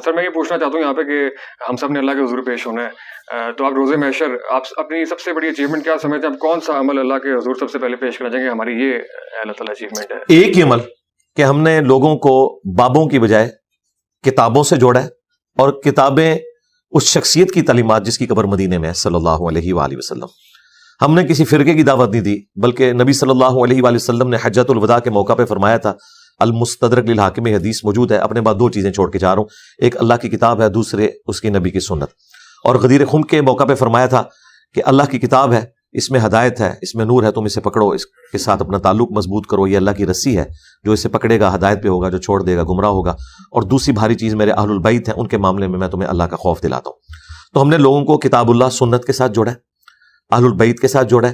سر میں یہ پوچھنا چاہتا ہوں یہاں پہ کہ ہم سب نے اللہ کے حضور پیش ہونا ہے، تو آپ روز محشر آپ اپنی سب سے بڑی اچیومنٹ کیا سمجھتے ہیں؟ آپ کون سا عمل اللہ کے حضور سب سے پہلے پیش کرنا چاہیں گے ہماری یہ اللہ تعالیٰ اچیومنٹ ہے؟ ایک ہی عمل کہ ہم نے لوگوں کو بابوں کی بجائے کتابوں سے جوڑا ہے، اور کتابیں اس شخصیت کی تعلیمات جس کی قبر مدینے میں ہے صلی اللہ علیہ وآلہ وسلم. ہم نے کسی فرقے کی دعوت نہیں دی، بلکہ نبی صلی اللہ علیہ وآلہ وسلم نے حجۃ الوداع کے موقع پہ فرمایا تھا، المستدرک للحاکم حدیث موجود ہے، اپنے بعد 2 چیزیں چھوڑ کے جا رہا ہوں، ایک اللہ کی کتاب ہے، دوسرے اس کی نبی کی سنت. اور غدیر خم کے موقع پہ فرمایا تھا کہ اللہ کی کتاب ہے، اس میں ہدایت ہے، اس میں نور ہے، تم اسے پکڑو، اس کے ساتھ اپنا تعلق مضبوط کرو، یہ اللہ کی رسی ہے، جو اسے پکڑے گا ہدایت پہ ہوگا، جو چھوڑ دے گا گمراہ ہوگا. اور دوسری بھاری چیز میرے اہل البیت ہیں، ان کے معاملے میں تمہیں اللہ کا خوف دلاتا ہوں. تو ہم نے لوگوں کو کتاب اللہ سنت کے ساتھ جوڑا ہے، اہل البیت کے ساتھ جوڑا ہے،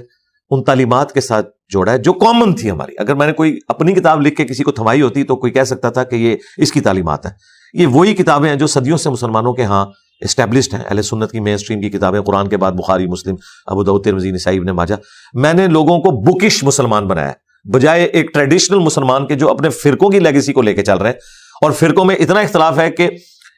ان تعلیمات کے ساتھ جوڑا ہے جو کامن تھی ہماری. اگر میں نے کوئی اپنی کتاب لکھ کے کسی کو تھمائی ہوتی تو کوئی کہہ سکتا تھا کہ یہ اس کی تعلیمات ہیں. یہ وہی کتابیں ہیں جو صدیوں سے مسلمانوں کے ہاں اسٹیبلشڈ ہیں، اہل سنت کی مین اسٹریم کی کتابیں، قرآن کے بعد بخاری، مسلم، ابو داؤد، ترمذی، نسائی، ابن ماجہ. میں نے لوگوں کو بکش مسلمان بنایا بجائے ایک ٹریڈیشنل مسلمان کے جو اپنے فرقوں کی لیگیسی کو لے کے چل رہے ہیں. اور فرقوں میں اتنا اختلاف ہے کہ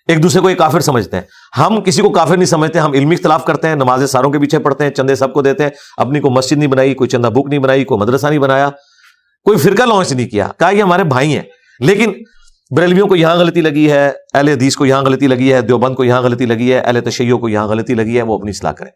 ایک دوسرے کو ایک کافر سمجھتے ہیں. ہم کسی کو کافر نہیں سمجھتے، ہم علمی اختلاف کرتے ہیں، نمازیں ساروں کے پیچھے پڑھتے ہیں، چندے سب کو دیتے ہیں، اپنی کوئی مسجد نہیں بنائی، کوئی چندہ بک نہیں بنائی، کوئی مدرسہ نہیں بنایا، کوئی فرقہ لانچ نہیں کیا. کہا یہ ہمارے بھائی ہیں. لیکن بریلویوں کو یہاں غلطی لگی ہے، اہل حدیث کو یہاں غلطی لگی ہے، دیوبند کو یہاں غلطی لگی ہے، اہل تشیع کو یہاں غلطی لگی ہے، وہ اپنی اصلاح کریں.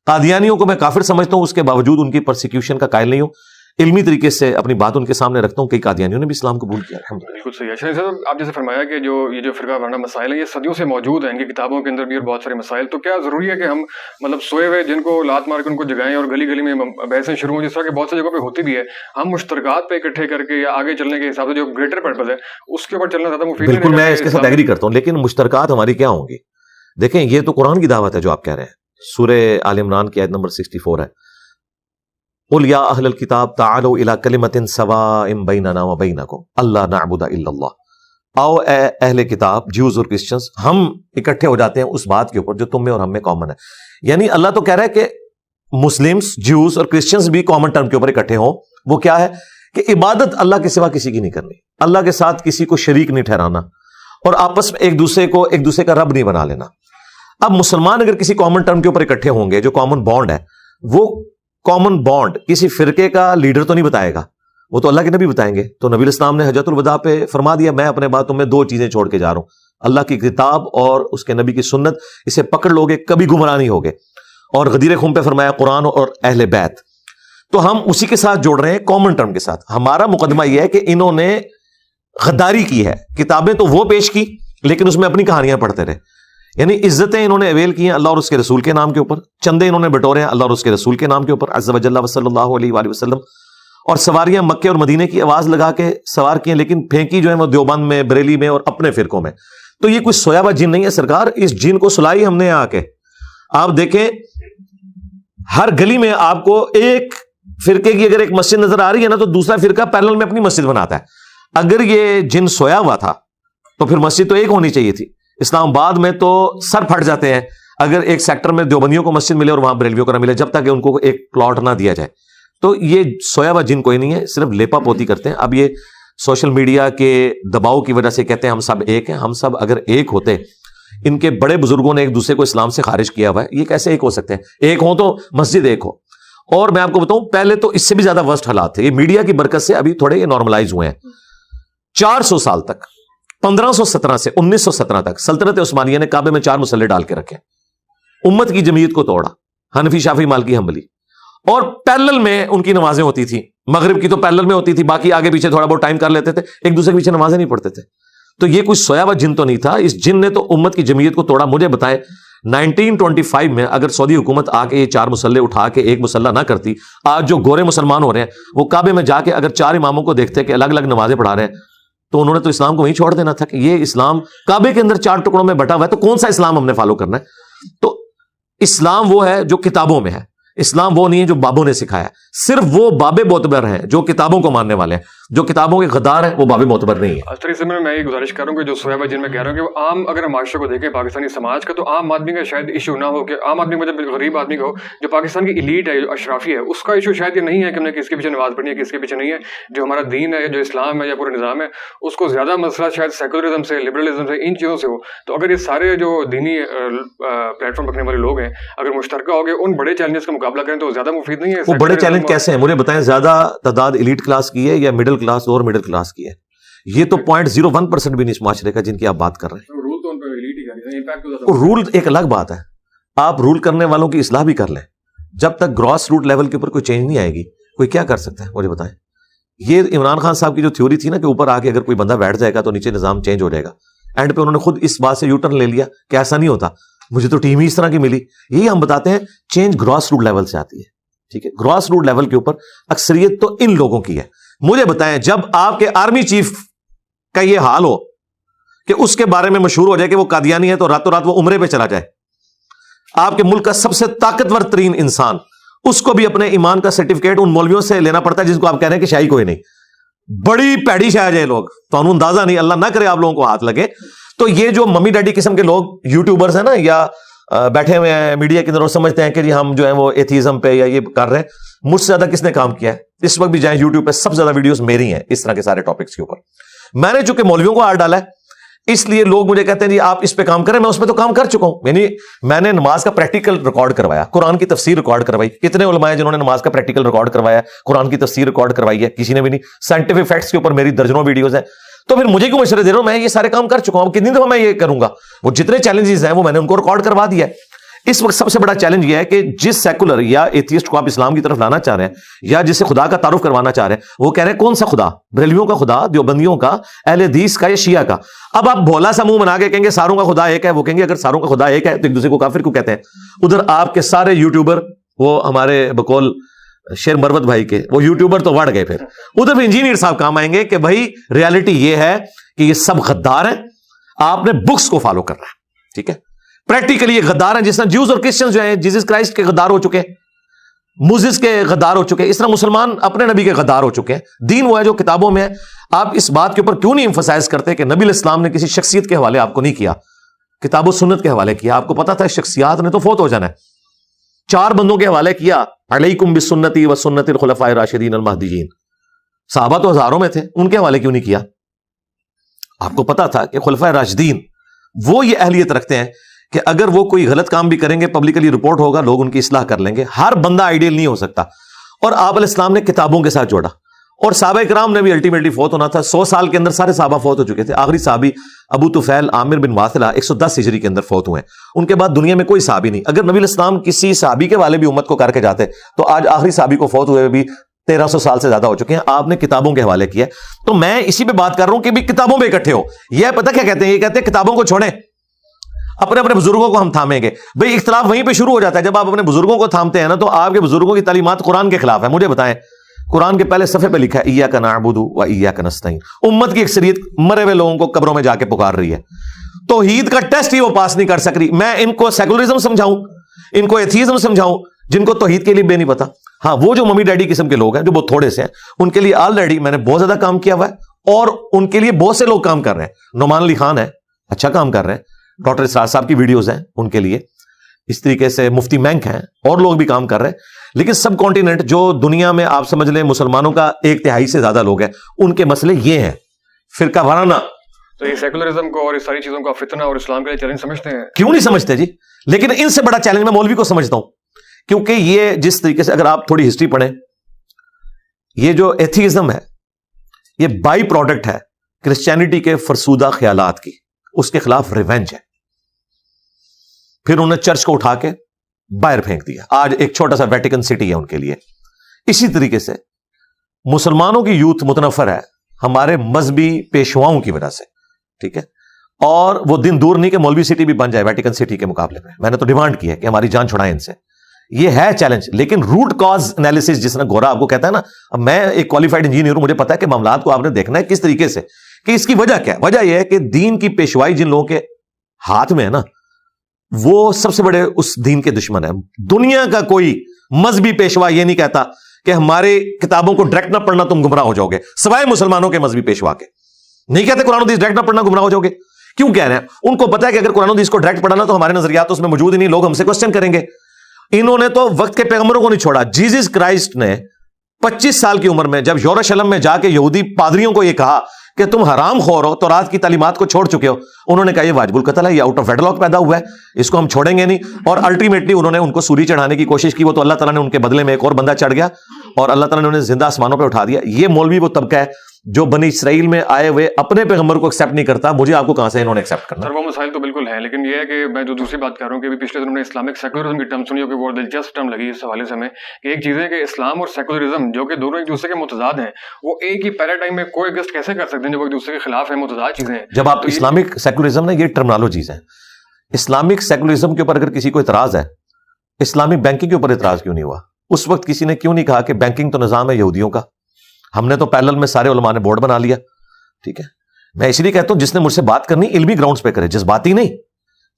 قادیانیوں کو میں کافر سمجھتا ہوں، اس کے باوجود ان کی پرسیکیوشن کا قائل نہیں ہوں، علمی طریقے سے اپنی بات ان کے سامنے رکھتا ہوں. کئی قادیانیوں نے بھی اسلام قبول کیا. بالکل صحیح ہے. شاہد صاحب آپ جیسے فرمایا کہ یہ جو فرقہ وارانہ مسائل ہیں یہ صدیوں سے موجود ہیں، ان کی کتابوں کے اندر بھی اور بہت سارے مسائل. تو کیا ضروری ہے کہ ہم مطلب سوئے ہوئے جن کو لات مار کے ان کو جگائیں اور گلی گلی میں بحثیں شروع ہوں، جس طرح کہ بہت سی جگہوں پہ ہوتی بھی ہے، ہم مشترکات پہ اکٹھے کر کے یا آگے چلنے کے حساب سے جو گریٹر پرپز ہے اس کے اوپر چلنا زیادہ مفید ہے؟ بالکل میں اس کے ساتھ ایگری کرتا ہوں، لیکن مشترکات ہماری کیا ہوں گی؟ دیکھیں یہ تو قرآن کی دعوت ہے جو آپ کہہ رہے ہیں. سورہ آل عمران کی آیت نمبر 64 ہے، قل یا اہل الکتاب تعالوا الی کلمۃ سواء بیننا وبینکم الا نعبد الا اللہ. آؤ اے اہل کتاب، جیوز اور کرسچنز، ہم اکٹھے ہو جاتے ہیں اس بات کے اوپر جو تم میں اور ہم میں کامن ہے. یعنی اللہ تو کہہ رہا ہے کہ مسلمز، جیوز اور کرسچنز بھی کامن ٹرم کے اوپر اکٹھے ہوں. وہ کیا ہے کہ عبادت اللہ کے سوا کسی کی نہیں کرنی، اللہ کے ساتھ کسی کو شریک نہیں ٹھہرانا، اور آپس میں ایک دوسرے کا رب نہیں بنا لینا. اب مسلمان اگر کسی کامن ٹرم کے اوپر اکٹھے ہوں گے، جو کامن بانڈ ہے، وہ کامن بانڈ کسی فرقے کا لیڈر تو نہیں بتائے گا، وہ تو اللہ کے نبی بتائیں گے. تو نبی الاسلام نے حجۃ الوداع پہ فرما دیا، میں اپنے بعد تمہیں 2 چیزیں چھوڑ کے جا رہا ہوں، اللہ کی کتاب اور اس کے نبی کی سنت. اسے پکڑ لو گے کبھی گمراہ نہیں ہوگے. اور غدیر خم پہ فرمایا قرآن اور اہل بیت. تو ہم اسی کے ساتھ جوڑ رہے ہیں، کامن ٹرم کے ساتھ. ہمارا مقدمہ یہ ہے کہ انہوں نے غداری کی ہے. کتابیں تو وہ پیش کی لیکن اس میں اپنی کہانیاں پڑھتے رہے. یعنی عزتیں انہوں نے اویل کی ہیں اللہ اور اس کے رسول کے نام کے اوپر، چندے انہوں نے بٹورے ہیں اللہ اور اس کے رسول کے نام کے اوپر عز وجل صلی اللہ علیہ وآلہ وسلم. اور سواریاں مکے اور مدینے کی آواز لگا کے سوار کی ہیں، لیکن پھینکی جو ہے وہ دیوبند میں، بریلی میں اور اپنے فرقوں میں. تو یہ کوئی سویا ہوا جن نہیں ہے سرکار، اس جن کو سلائی ہم نے آ کے. آپ دیکھیں ہر گلی میں آپ کو ایک فرقے کی اگر ایک مسجد نظر آ رہی ہے نا، تو دوسرا فرقہ پیرلل میں اپنی مسجد بناتا ہے. اگر یہ جن سویا ہوا تھا تو پھر مسجد تو ایک ہونی چاہیے تھی. اسلام آباد میں تو سر پھٹ جاتے ہیں اگر ایک سیکٹر میں دیوبندیوں کو مسجد ملے اور وہاں بریلویوں کو نہ ملے، جب تک کہ ان کو ایک پلاٹ نہ دیا جائے. تو یہ سویا ہوا جن کوئی نہیں ہے، صرف لیپا پوتی کرتے ہیں. اب یہ سوشل میڈیا کے دباؤ کی وجہ سے کہتے ہیں ہم سب ایک ہیں. ہم سب اگر ایک ہوتے، ان کے بڑے بزرگوں نے ایک دوسرے کو اسلام سے خارج کیا ہوا ہے، یہ کیسے ایک ہو سکتے ہیں؟ ایک ہوں تو مسجد ایک ہو. اور میں آپ کو بتاؤں پہلے تو اس سے بھی زیادہ ورسٹ حالات تھے. یہ میڈیا کی برکت سے ابھی تھوڑے یہ نارملائز ہوئے ہیں. 400 سال تک، 1517 سے 1917 تک سلطنت عثمانیہ نے کعبے میں 4 مسلے ڈال کے رکھے، امت کی جمعیت کو توڑا، حنفی، شافعی، مالکی، حنبلی. اور پیرلل میں ان کی نمازیں ہوتی تھی. مغرب کی تو پیرلل میں ہوتی تھی، باقی آگے پیچھے تھوڑا بہت ٹائم کر لیتے تھے، ایک دوسرے کے پیچھے نمازیں نہیں پڑھتے تھے. تو یہ کوئی سویا ہوا جن تو نہیں تھا. اس جن نے تو امت کی جمعیت کو توڑا. مجھے بتائیں 1925 میں اگر سعودی حکومت آ کے یہ 4 مسلے اٹھا کے ایک مسلح نہ کرتی، آج جو گورے مسلمان ہو رہے ہیں وہ کعبے میں جا کے اگر 4 اماموں کو دیکھتے کہ الگ الگ نمازیں پڑھا رہے ہیں، تو انہوں نے تو اسلام کو وہیں چھوڑ دینا تھا کہ یہ اسلام کعبے کے اندر 4 ٹکڑوں میں بٹا ہوا ہے، تو کون سا اسلام ہم نے فالو کرنا ہے؟ تو اسلام وہ ہے جو کتابوں میں ہے، اسلام وہ نہیں ہے جو بابوں نے سکھایا. صرف وہ باب معتبر ہیں جو کتابوں کو ماننے والے ہیں، جو کتابوں کے غدار ہیں وہ باب معتبر نہیں ہے۔ اس سے میں یہ گزارش کر رہا ہوں کہ جو صہیب جن میں کہہ رہا ہوں کہ وہ عام اگر معاشرے کو دیکھیں پاکستانی سماج کا، تو عام آدمی کا شاید ایشو نہ ہو کہ عام آدمی مطلب غریب آدمی کا ہو، جو پاکستان کی ایلیٹ ہے، جو اشرافی ہے، اس کا ایشو شاید یہ نہیں ہے کہ ہم نے کس کے پیچھے نماز پڑھنی ہے کس کے پیچھے نہیں ہے۔ جو ہمارا دین ہے، جو اسلام ہے یا پورا نظام ہے، اس کو زیادہ مسئلہ شاید سیکولرزم سے، لبرلزم سے، ان چیزوں سے ہو۔ تو اگر یہ سارے جو دینی پلیٹ فارم رکھنے والے لوگ ہیں اگر مشترکہ ہو گئے ان بڑے چیلنجز کا مقابلہ کریں تو زیادہ مفید نہیں ہے۔ وہ بڑے چیلنج کیسے ہیں مجھے بتائیں، زیادہ تعداد ایلیٹ کلاس کی ہے یا مڈل کلاس اور مڈل کلاس کی ہے؟ یہ تو 0.01% بھی نہیں اس معاشرے کا جن کی آپ بات کر رہے ہیں۔ رول تو ان پہ ایلیٹ ہی ہے، امپیکٹ تو زیادہ۔ رول ایک الگ بات ہے، آپ رول کرنے والوں کی اصلاح بھی کر لیں، جب تک گراس روٹ لیول کے اوپر کوئی چینج نہیں آئے گی کوئی کیا کر سکتا ہے مجھے بتائیں۔ یہ عمران خان صاحب کی جو تھیوری تھی نا کہ اوپر آ کے اگر کوئی بندہ بیٹھ جائے گا تو نیچے نظام چینج ہو جائے گا، اینڈ پہ انہوں نے خود اس بات سے یو ٹرن لے لیا کہ ایسا نہیں ہوتا، مجھے تو ٹیم ہی اس طرح کی ملی۔ یہی ہم بتاتے ہیں چینج گراس روٹ لیول سے آتی ہے، ٹھیک ہے؟ گراس روٹ لیول کے اوپر اکثریت تو ان لوگوں کی ہے۔ مجھے بتائیں جب آپ کے آرمی چیف کا یہ حال ہو کہ اس کے بارے میں مشہور ہو جائے کہ وہ قادیانی ہے تو راتوں رات وہ عمرے پہ چلا جائے، آپ کے ملک کا سب سے طاقتور ترین انسان، اس کو بھی اپنے ایمان کا سرٹیفکیٹ ان مولویوں سے لینا پڑتا ہے جن کو آپ کہہ رہے ہیں کہ شاہی کوئی نہیں، بڑی پیڑی شاہ ہے یہ لوگ، تو اندازہ نہیں، اللہ نہ کرے آپ لوگوں کو ہاتھ لگے۔ تو یہ جو ممی ڈیڈی قسم کے لوگ یوٹیوبرز ہیں نا یا بیٹھے ہوئے ہیں میڈیا کے اندر اور سمجھتے ہیں کہ جی ہم جو ہیں وہ ایتھیزم پہ یا یہ کر رہے ہیں، مجھ سے زیادہ کس نے کام کیا ہے اس وقت بھی جائیں یوٹیوب پہ سب سے زیادہ ویڈیوز میری ہیں اس طرح کے سارے ٹاپکس کے اوپر۔ میں نے چونکہ مولویوں کو ہاتھ ڈالا ہے اس لیے لوگ مجھے کہتے ہیں جی آپ اس پہ کام کریں، میں اس پہ تو کام کر چکا ہوں، یعنی میں نے نماز کا پریکٹیکل ریکارڈ کروایا، قرآن کی تفسیر ریکارڈ کروائی، کتنے علماء ہیں جنہوں نے نماز کا پریکٹیکل ریکارڈ کروایا، قرآن کی تفسیر ریکارڈ کروائی ہے؟ کسی نے بھی نہیں۔ سائنٹیفک فیکٹس کے اوپر میری درجنوں ویڈیوز ہیں، تو پھر مجھے کیوں مشورے دے رہا ہوں؟ میں یہ سارے کام کر چکا ہوں، کتنی دفعہ میں یہ کروں گا؟ وہ جتنے چیلنجز ہیں وہ میں نے ان کو ریکارڈ کروا دیا ہے۔ اس وقت سب سے بڑا چیلنج یہ ہے کہ جس سیکولر یا ایتھیسٹ کو آپ اسلام کی طرف لانا چاہ رہے ہیں یا جسے خدا کا تعارف کروانا چاہ رہے ہیں، وہ کہہ رہے ہیں کون سا خدا؟ بریلویوں کا خدا، دیوبندیوں کا، اہل حدیث کا یا شیعہ کا؟ اب آپ بھولا سا منہ بنا کے کہیں گے ساروں کا خدا ایک ہے، وہ کہیں گے اگر ساروں کا خدا ایک ہے تو ایک دوسرے کو کافر کیوں کہتے ہیں؟ ادھر آپ کے سارے یوٹیوبر، وہ ہمارے بقول شیر مروت بھائی کے وہ یوٹیوبر تو بڑھ گئے، پھر ادھر بھی انجینئر صاحب کام آئیں گے کہ بھائی ریالٹی یہ ہے کہ یہ سب غدار ہیں، آپ نے بکس کو فالو کرنا ہے، ٹھیک ہے؟ پریکٹیکلی یہ غدار ہیں، جس طرح جیوز اور کرسچنز جو ہیں جیسس کرائسٹ کے غدار ہو چکے ہیں، موزس کے غدار ہو چکے ہیں، اس طرح مسلمان اپنے نبی کے غدار ہو چکے ہیں۔ دین وہ ہے جو کتابوں میں ہے۔ آپ اس بات کے اوپر کیوں نہیں ایمفسائز کرتے کہ نبی علیہ السلام نے کسی شخصیت کے حوالے آپ کو نہیں کیا، کتاب و سنت کے حوالے کیا؟ آپ کو پتا تھا شخصیات نے تو فوت ہو جانا ہے، 4 بندوں کے حوالے کیا، علیکم بسنتی و سنت الخلفاء الراشدین المہدیین۔ صحابہ تو ہزاروں میں تھے، ان کے حوالے کیوں نہیں کیا؟ آپ کو پتا تھا کہ خلفاء راشدین وہ یہ اہلیت رکھتے ہیں کہ اگر وہ کوئی غلط کام بھی کریں گے پبلکلی رپورٹ ہوگا، لوگ ان کی اصلاح کر لیں گے۔ ہر بندہ آئیڈیل نہیں ہو سکتا، اور آپ علیہ السلام نے کتابوں کے ساتھ جوڑا، اور صحابہ کرام نے بھی الٹیمیٹلی فوت ہونا تھا۔ 100 سال کے اندر سارے صحابہ فوت ہو چکے تھے، آخری صحابی ابو طفیل عامر بن واثلہ 110 ہجری کے اندر فوت ہوئے ہیں، ان کے بعد دنیا میں کوئی صحابی نہیں۔ اگر نبی علیہ السلام کسی صحابی کے والے بھی امت کو کر کے جاتے تو آج آخری صحابی کو فوت ہوئے بھی 1300 سال سے زیادہ ہو چکے ہیں، آپ نے کتابوں کے حوالے کیا۔ تو میں اسی پہ بات کر رہا ہوں کہ بھی کتابوں پہ اکٹھے ہو۔ یہ پتہ کیا کہتے ہیں؟ یہ کہتے ہیں کتابوں کو چھوڑیں، اپنے اپنے بزرگوں کو ہم تھامیں گے۔ بھئی اختلاف وہیں پہ شروع ہو جاتا ہے جب آپ اپنے بزرگوں کو تھامتے ہیں نا، تو آپ کے بزرگوں کی تعلیمات قرآن کے خلاف ہے۔ مجھے بتائیں قرآن کے پہلے صفحے پہ لکھا ہے ایاک نعبد و ایاک نستعین۔ امت کی اکثریت مرے ہوئے لوگوں کو قبروں میں جا کے پکار رہی ہے، توحید کا ٹیسٹ ہی وہ پاس نہیں کر سک رہی۔ میں ان کو سیکولرزم سمجھاؤں، ان کو ایتھیزم سمجھاؤں، جن کو توحید کے لیے بے نہیں پتا۔ ہاں وہ جو ممی ڈیڈی قسم کے لوگ ہیں جو بہت تھوڑے سے ہیں، ان کے لیے آلریڈی میں نے بہت زیادہ کام کیا ہوا ہے، اور ان کے لیے بہت سے لوگ کام کر رہے ہیں۔ نعمان علی خان ہے، اچھا کام کر رہے ہیں، ڈاکٹر اسرار صاحب کی ویڈیوز ہیں ان کے لیے، اس طریقے سے مفتی مینک ہیں، اور لوگ بھی کام کر رہے ہیں۔ لیکن سب کانٹیننٹ جو دنیا میں آپ سمجھ لیں مسلمانوں کا 1/3 سے زیادہ لوگ ہیں، ان کے مسئلے یہ ہیں، فرقہ وارانہ۔ تو یہ سیکولرزم کو اور اس ساری چیزوں کا فتنہ اور اسلام کے لیے چیلنج سمجھتے ہیں؟ کیوں نہیں سمجھتے جی؟ لیکن ان سے بڑا چیلنج میں مولوی کو سمجھتا ہوں، کیونکہ یہ جس طریقے سے اگر آپ تھوڑی ہسٹری پڑھیں، یہ جو ایتھیزم ہے یہ بائی پروڈکٹ ہے کرسچینٹی کے فرسودہ خیالات کی، اس کے خلاف ریونج ہے۔ پھر انہوں نے چرچ کو اٹھا کے باہر پھینک دیا، آج ایک چھوٹا سا ویٹیکن سٹی ہے ان کے لیے۔ اسی طریقے سے مسلمانوں کی یوتھ متنفر ہے ہمارے مذہبی پیشواؤں کی وجہ سے، ٹھیک ہے؟ اور وہ دن دور نہیں کہ مولوی سٹی بھی بن جائے ویٹیکن سٹی کے مقابلے میں نے تو ڈیمانڈ کی ہے کہ ہماری جان چھڑائیں ان سے۔ یہ ہے چیلنج، لیکن روٹ کاز انالیسس جس طرح گورا آپ کو کہتا ہے نا، اب میں ایک کوالیفائڈ انجینئر ہوں، مجھے پتا ہے کہ معاملات کو آپ نے دیکھنا ہے کس طریقے سے، کہ اس کی وجہ کیا ہے۔ وجہ یہ ہے کہ دین کی پیشوائی جن لوگوں کے ہاتھ میں ہے نا، وہ سب سے بڑے اس دین کے دشمن ہیں۔ دنیا کا کوئی مذہبی پیشوا یہ نہیں کہتا کہ ہماری کتابوں کو ڈائریکٹ نہ پڑھنا تم گمراہ ہو جاؤ گے, سوائے مسلمانوں کے مذہبی پیشوا کے. نہیں کہتے قرآن و حدیث ڈائریکٹ نہ پڑھنا گمراہ ہو جاؤ گے. کیوں کہہ رہے ہیں؟ ان کو پتا ہے کہ اگر قرآن و حدیث کو ڈائریکٹ پڑھنا تو ہمارے نظریات اس میں موجود ہی نہیں, لوگ ہم سے کوسچن کریں گے. انہوں نے تو وقت کے پیغمبروں کو نہیں چھوڑا. جیزس کرائسٹ نے 25 سال کی عمر میں جب یروشلم میں جا کے یہودی پادریوں کو یہ کہا کہ تم حرام خور ہو, تورات کی تعلیمات کو چھوڑ چکے ہو, انہوں نے کہا یہ واجب القتل ہے, یہ آؤٹ آف ویڈلاک پیدا ہوا ہے, اس کو ہم چھوڑیں گے نہیں. اور الٹیمیٹلی انہوں نے ان کو سولی چڑھانے کی کوشش کی, وہ تو اللہ تعالیٰ نے ان کے بدلے میں ایک اور بندہ چڑھ گیا اور اللہ تعالیٰ نے انہیں زندہ آسمانوں پہ اٹھا دیا. یہ مولوی وہ طبقہ ہے جو بنی اسرائیل میں آئے ہوئے اپنے پیغمبر کو ایکسیپٹ نہیں کرتا. مجھے آپ کو کہاں سے انہوں نے ایکسیپٹ کرنا؟ سر وہ مسائل تو بالکل ہیں, لیکن یہ ہے کہ میں جو دوسری بات کر رہا ہوں کہ پچھلے دنوں نے اسلامک سیکولرزم کی ٹرم سنی ہو کہ وہ دلچسپ ٹرم لگی اس حوالے سے ہمیں کہ ایک چیز ہے کہ اسلام اور سیکولرزم جو کہ دونوں ایک دوسرے کے متضاد ہیں, وہ ایک ہی پیراڈائم میں کو ایگزسٹ کیسے کر سکتے ہیں جو ایک دوسرے کے خلاف ہیں, متضاد چیزیں ہیں. جب آپ اسلامک سیکولرزم نے یہ ٹرمنالوجیز ہیں, اسلامک سیکولرزم کے اوپر اگر کسی کو اعتراض ہے, اسلامک بینکنگ کے اوپر اعتراض کیوں نہیں ہوا؟ اس وقت کسی نے کیوں نہیں کہا کہ بینکنگ تو نظام ہے یہودیوں کا, ہم نے تو پیرلل میں سارے علماء نے بورڈ بنا لیا. ٹھیک ہے, میں اسی لیے کہتا ہوں جس نے مجھ سے بات کرنی علمی گراؤنڈز پہ کرے, جذباتی نہیں.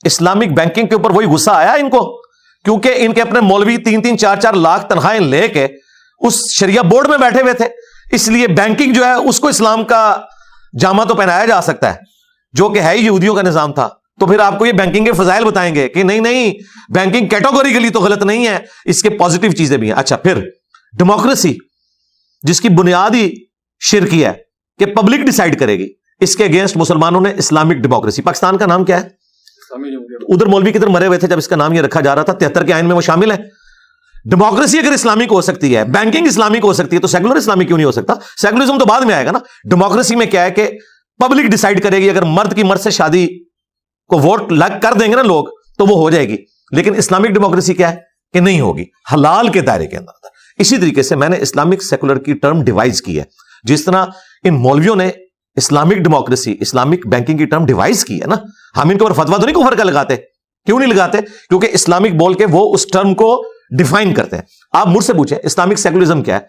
اسلامک بینکنگ کے اوپر وہی غصہ آیا ان کو کیونکہ ان کے اپنے مولوی 3-3 4-4 لاکھ تنخواہیں لے کے اس شریعہ بورڈ میں بیٹھے ہوئے تھے, اس لیے بینکنگ جو ہے اس کو اسلام کا جامہ تو پہنایا جا سکتا ہے جو کہ ہے ہی یہودیوں کا نظام تھا. تو پھر آپ کو یہ بینکنگ کے فضائل بتائیں گے کہ نہیں بینکنگ کیٹیگوری کے لیے تو غلط نہیں ہے, اس کے پازیٹیو چیزیں بھی ہیں. اچھا, پھر ڈیموکریسی جس کی بنیاد ہی شرکی ہے کہ پبلک ڈیسائیڈ کرے گی, اس کے اگینسٹ مسلمانوں نے اسلامک ڈیموکریسی. پاکستان کا نام کیا ہے؟ ادھر مولوی کدھر مرے ہوئے تھے جب اس کا نام یہ رکھا جا رہا تھا, 73 کے آئین میں وہ شامل ہے. ڈیموکریسی اگر اسلامک ہو سکتی ہے, بینکنگ اسلامک ہو سکتی ہے, تو سیکولر اسلامک کیوں نہیں ہو سکتا؟ سیکولرزم تو بعد میں آئے گا نا. ڈیموکریسی میں کیا ہے کہ پبلک ڈیسائیڈ کرے گی, اگر مرد کی مرد سے شادی کو ووٹ لگ کر دیں گے نا لوگ تو وہ ہو جائے گی. لیکن اسلامک ڈیموکریسی کیا ہے کہ نہیں ہوگی, حلال کے دائرے کے اندر. اسی طریقے سے میں نے اسلامک سیکولر کی ٹرم ڈیوائز کی ہے, جس طرح ان مولویوں نے اسلامک ڈیموکریسی اسلامک بینکنگ کی ٹرم ڈیوائز کی ہے نا. ہم ان کے اوپر فتوا تو نہیں کفر کا لگاتے. کیوں نہیں لگاتے؟ کیونکہ اسلامک بول کے وہ اس ٹرم کو ڈیفائن کرتے ہیں. آپ مجھ سے پوچھیں اسلامک سیکولرزم کیا ہے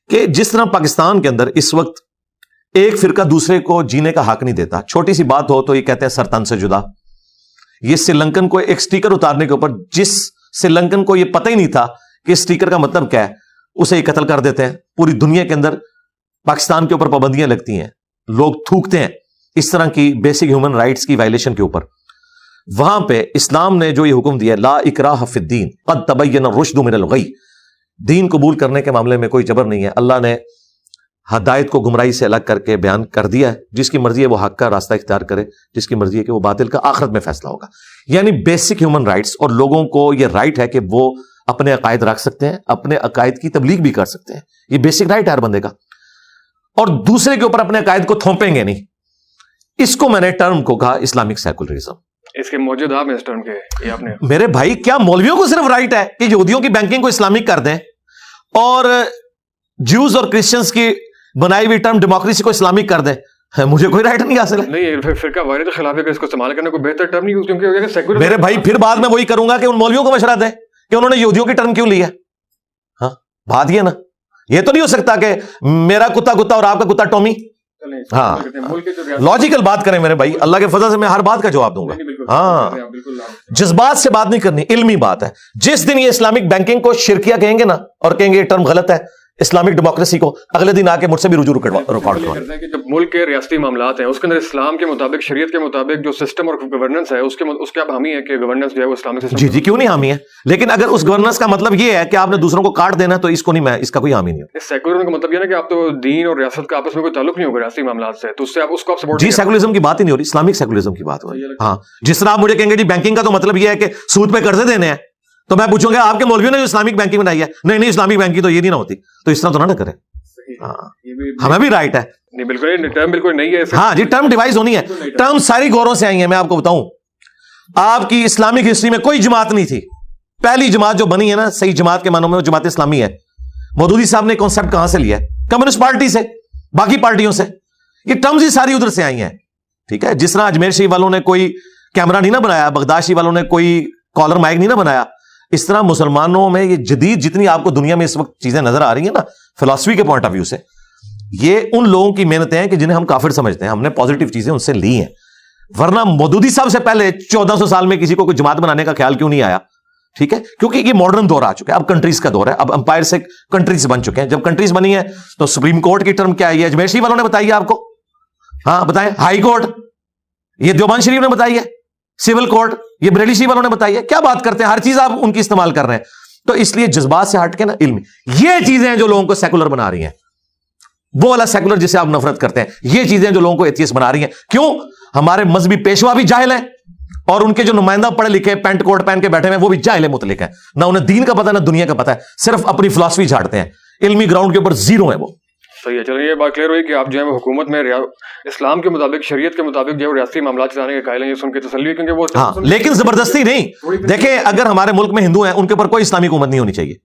کہ جس طرح پاکستان کے اندر اس وقت ایک فرقہ دوسرے کو جینے کا حق نہیں دیتا, چھوٹی سی بات ہو تو یہ کہتے ہیں سر تن سے جدا. یہ سری لنکن کو ایک سٹیکر اتارنے کے اوپر, جس سری لنکن کو یہ پتہ ہی نہیں تھا کہ سٹیکر کا مطلب کیا ہے, اسے یہ قتل کر دیتے ہیں. پوری دنیا کے اندر پاکستان کے اوپر پابندیاں لگتی ہیں, لوگ تھوکتے ہیں اس طرح کی بیسک ہیومن رائٹس کی وائلیشن کے اوپر. وہاں پہ اسلام نے جو یہ حکم دیا لا اکراہ فی الدین قد تبین الرشد من الغی, دین قبول کرنے کے معاملے میں کوئی جبر نہیں ہے. اللہ نے ہدایت کو گمراہی سے الگ کر کے بیان کر دیا ہے. جس کی مرضی ہے وہ حق کا راستہ اختیار کرے, جس کی مرضی ہے کہ وہ باطل کا آخرت میں فیصلہ ہوگا. یعنی بیسک ہیومن رائٹس, اور لوگوں کو یہ رائٹ ہے کہ وہ اپنے عقائد رکھ سکتے ہیں, اپنے عقائد کی تبلیغ بھی کر سکتے ہیں. یہ بیسک رائٹ ہے ہر بندے کا, اور دوسرے کے اوپر اپنے عقائد کو تھوپیں گے نہیں. اس کو میں نے ٹرم کو کہا اسلامک سیکولرزم. اس کے موجود آپ ہیں اس ٹرم کے, یہ آپ نے میرے بھائی کیا مولویوں کو صرف رائٹ ہے کہ یہودیوں کی بینکنگ کو اسلامک کر دیں اور جیوز اور کرسچنز کی بنائی ہوئی ٹرم ڈیموکریسی کو اسلامک کر دیں؟ مجھے کوئی رائٹ نہیں حاصل ہے. نہیں, فرقہ واحد خلاف ہے کہ اس کو استعمال کرنے کو بہتر ٹرم نہیں یوز, کیونکہ سیکولر. میرے بھائی پھر بعد میں وہی کروں گا کہ ان مولویوں کو مشورہ دیں کہ انہوں نے یہودیوں کی ٹرم کیوں لی ہے. ہاں بات یہ نا, یہ تو نہیں ہو سکتا کہ میرا کتا کتا اور آپ کا کتا ٹومی. ہاں لاجیکل بات کریں میرے بھائی, اللہ کے فضل سے میں ہر بات کا جواب دوں گا. ہاں جذبات سے بات نہیں کرنی, علمی بات ہے. جس دن یہ اسلامک بینکنگ کو شرکیہ کہیں گے نا اور کہیں گے یہ ٹرم غلط ہے, اسلامک ڈیموکریسی کو, اگلے دن آ کے مجھ سے بھی رجوع ریکارڈ کرتے ہیں کہ جب ملک کے ریاستی معاملات ہیں اس کے اندر اسلام کے مطابق, شریعت کے مطابق جو سسٹم اور گورننس ہے اس کے اب حامی ہے کہ گورننس جو ہے وہ اسلامک سسٹم. جی کیوں نہیں حامی ہے, لیکن اگر اس گورننس کا مطلب یہ ہے کہ آپ نے دوسروں کو کاٹ دینا تو اس کو نہیں, میں اس کا کوئی حامی نہیں ہوں. سیکولرزم کا مطلب یہ ہے کہ آپ تو دین اور ریاست کا آپس میں کوئی تعلق نہیں ہوگا ریاستی معاملات سے, تو اس سے آپ اس کو سپورٹ. جی سیکولرزم کی بات ہی نہیں ہو رہی, اسلامک سیکولرزم کی بات ہو رہی ہے. ہاں جس طرح آپ مجھے کہیں گے جی بینکنگ کا تو مطلب یہ ہے کہ سود پہ قرضے دینے ہیں, تو میں پوچھوں گا آپ کے مولویوں نے جو اسلامک بینکنگ بنائی ہے, نہیں اسلامک بینکنگ تو یہ نہیں نہ ہوتی, تو اس طرح تو نہ کریں. ہمیں بھی رائٹ ہے. نہیں بالکل, ٹرم بالکل نہیں ہے. ہاں جی ٹرم ڈیوائز ہونی ہے. ٹرم ساری گوروں سے آئی ہیں. میں آپ کو بتاؤں, آپ کی اسلامک ہسٹری میں کوئی جماعت نہیں تھی. پہلی جماعت جو بنی ہے نا صحیح جماعت کے معنوں میں, وہ جماعت اسلامی ہے. مودودی صاحب نے کانسیپٹ کہاں سے لیا ہے؟ کمیونسٹ پارٹی سے, باقی پارٹیوں سے. یہ ٹرمز ہی ساری ادھر سے آئی ہیں. ٹھیک ہے, جس طرح اجمیر شریف والوں نے کوئی کیمرہ نہیں نہ بنایا, بغداد شریف والوں نے کوئی کالر مائک نہیں نہ بنایا, اس طرح مسلمانوں میں یہ جدید جتنی آپ کو دنیا میں اس وقت چیزیں نظر آ رہی ہیں نا فلسفی کے پوائنٹ آف ویو سے, یہ ان لوگوں کی محنتیں ہیں کہ جنہیں ہم کافر سمجھتے ہیں. ہم نے پازیٹیو چیزیں ان سے لی ہیں, ورنہ مودودی صاحب سے پہلے 1400 سال میں کسی کو کوئی جماعت بنانے کا خیال کیوں نہیں آیا؟ ٹھیک ہے, کیونکہ یہ ماڈرن دور آ چکا ہے, اب کنٹریز کا دور ہے, اب امپائر سے کنٹریز بن چکے ہیں. جب کنٹریز بنی ہیں تو سپریم کورٹ کی ٹرم کیا ہے, یہ اجمیر شریف والوں نے بتائی ہے آپ کو, ہاں بتائیں, ہائی کورٹ یہ دیوبند شریف نے بتائی ہے, سول کورٹ یہ بریلی شریف والوں نے بتائی ہے. کیا بات کرتے ہیں, ہر چیز آپ ان کی استعمال کر رہے ہیں. تو اس لیے جذبات سے ہٹ کے نا علم, یہ چیزیں جو لوگوں کو سیکولر بنا رہی ہیں, وہ والا سیکولر جسے آپ نفرت کرتے ہیں, یہ چیزیں جو لوگوں کو ایتھیسٹ بنا رہی ہیں. کیوں؟ ہمارے مذہبی پیشوا بھی جاہل ہیں, اور ان کے جو نمائندہ پڑھے لکھے پینٹ کوٹ پہن کے بیٹھے ہیں وہ بھی جاہل متعلق ہیں, نہ انہیں دین کا پتہ نہ دنیا کا پتہ ہے, صرف اپنی فلسفی جھاڑتے ہیں, علمی گراؤنڈ کے اوپر زیرو ہیں وہ. صحیح ہے, چلیے یہ بات کلیئر ہوئی کہ آپ جو ہے حکومت میں اسلام کے مطابق, شریعت کے مطابق جو ہے ریاستی معاملات چلانے کے قائل ہیں, یہ سن کے تسلی ہے, کیونکہ وہ ہاں لیکن زبردستی نہیں. دیکھیں اگر ہمارے ملک میں ہندو ہیں, ان کے اوپر کوئی اسلامی حکومت نہیں ہونی چاہیے.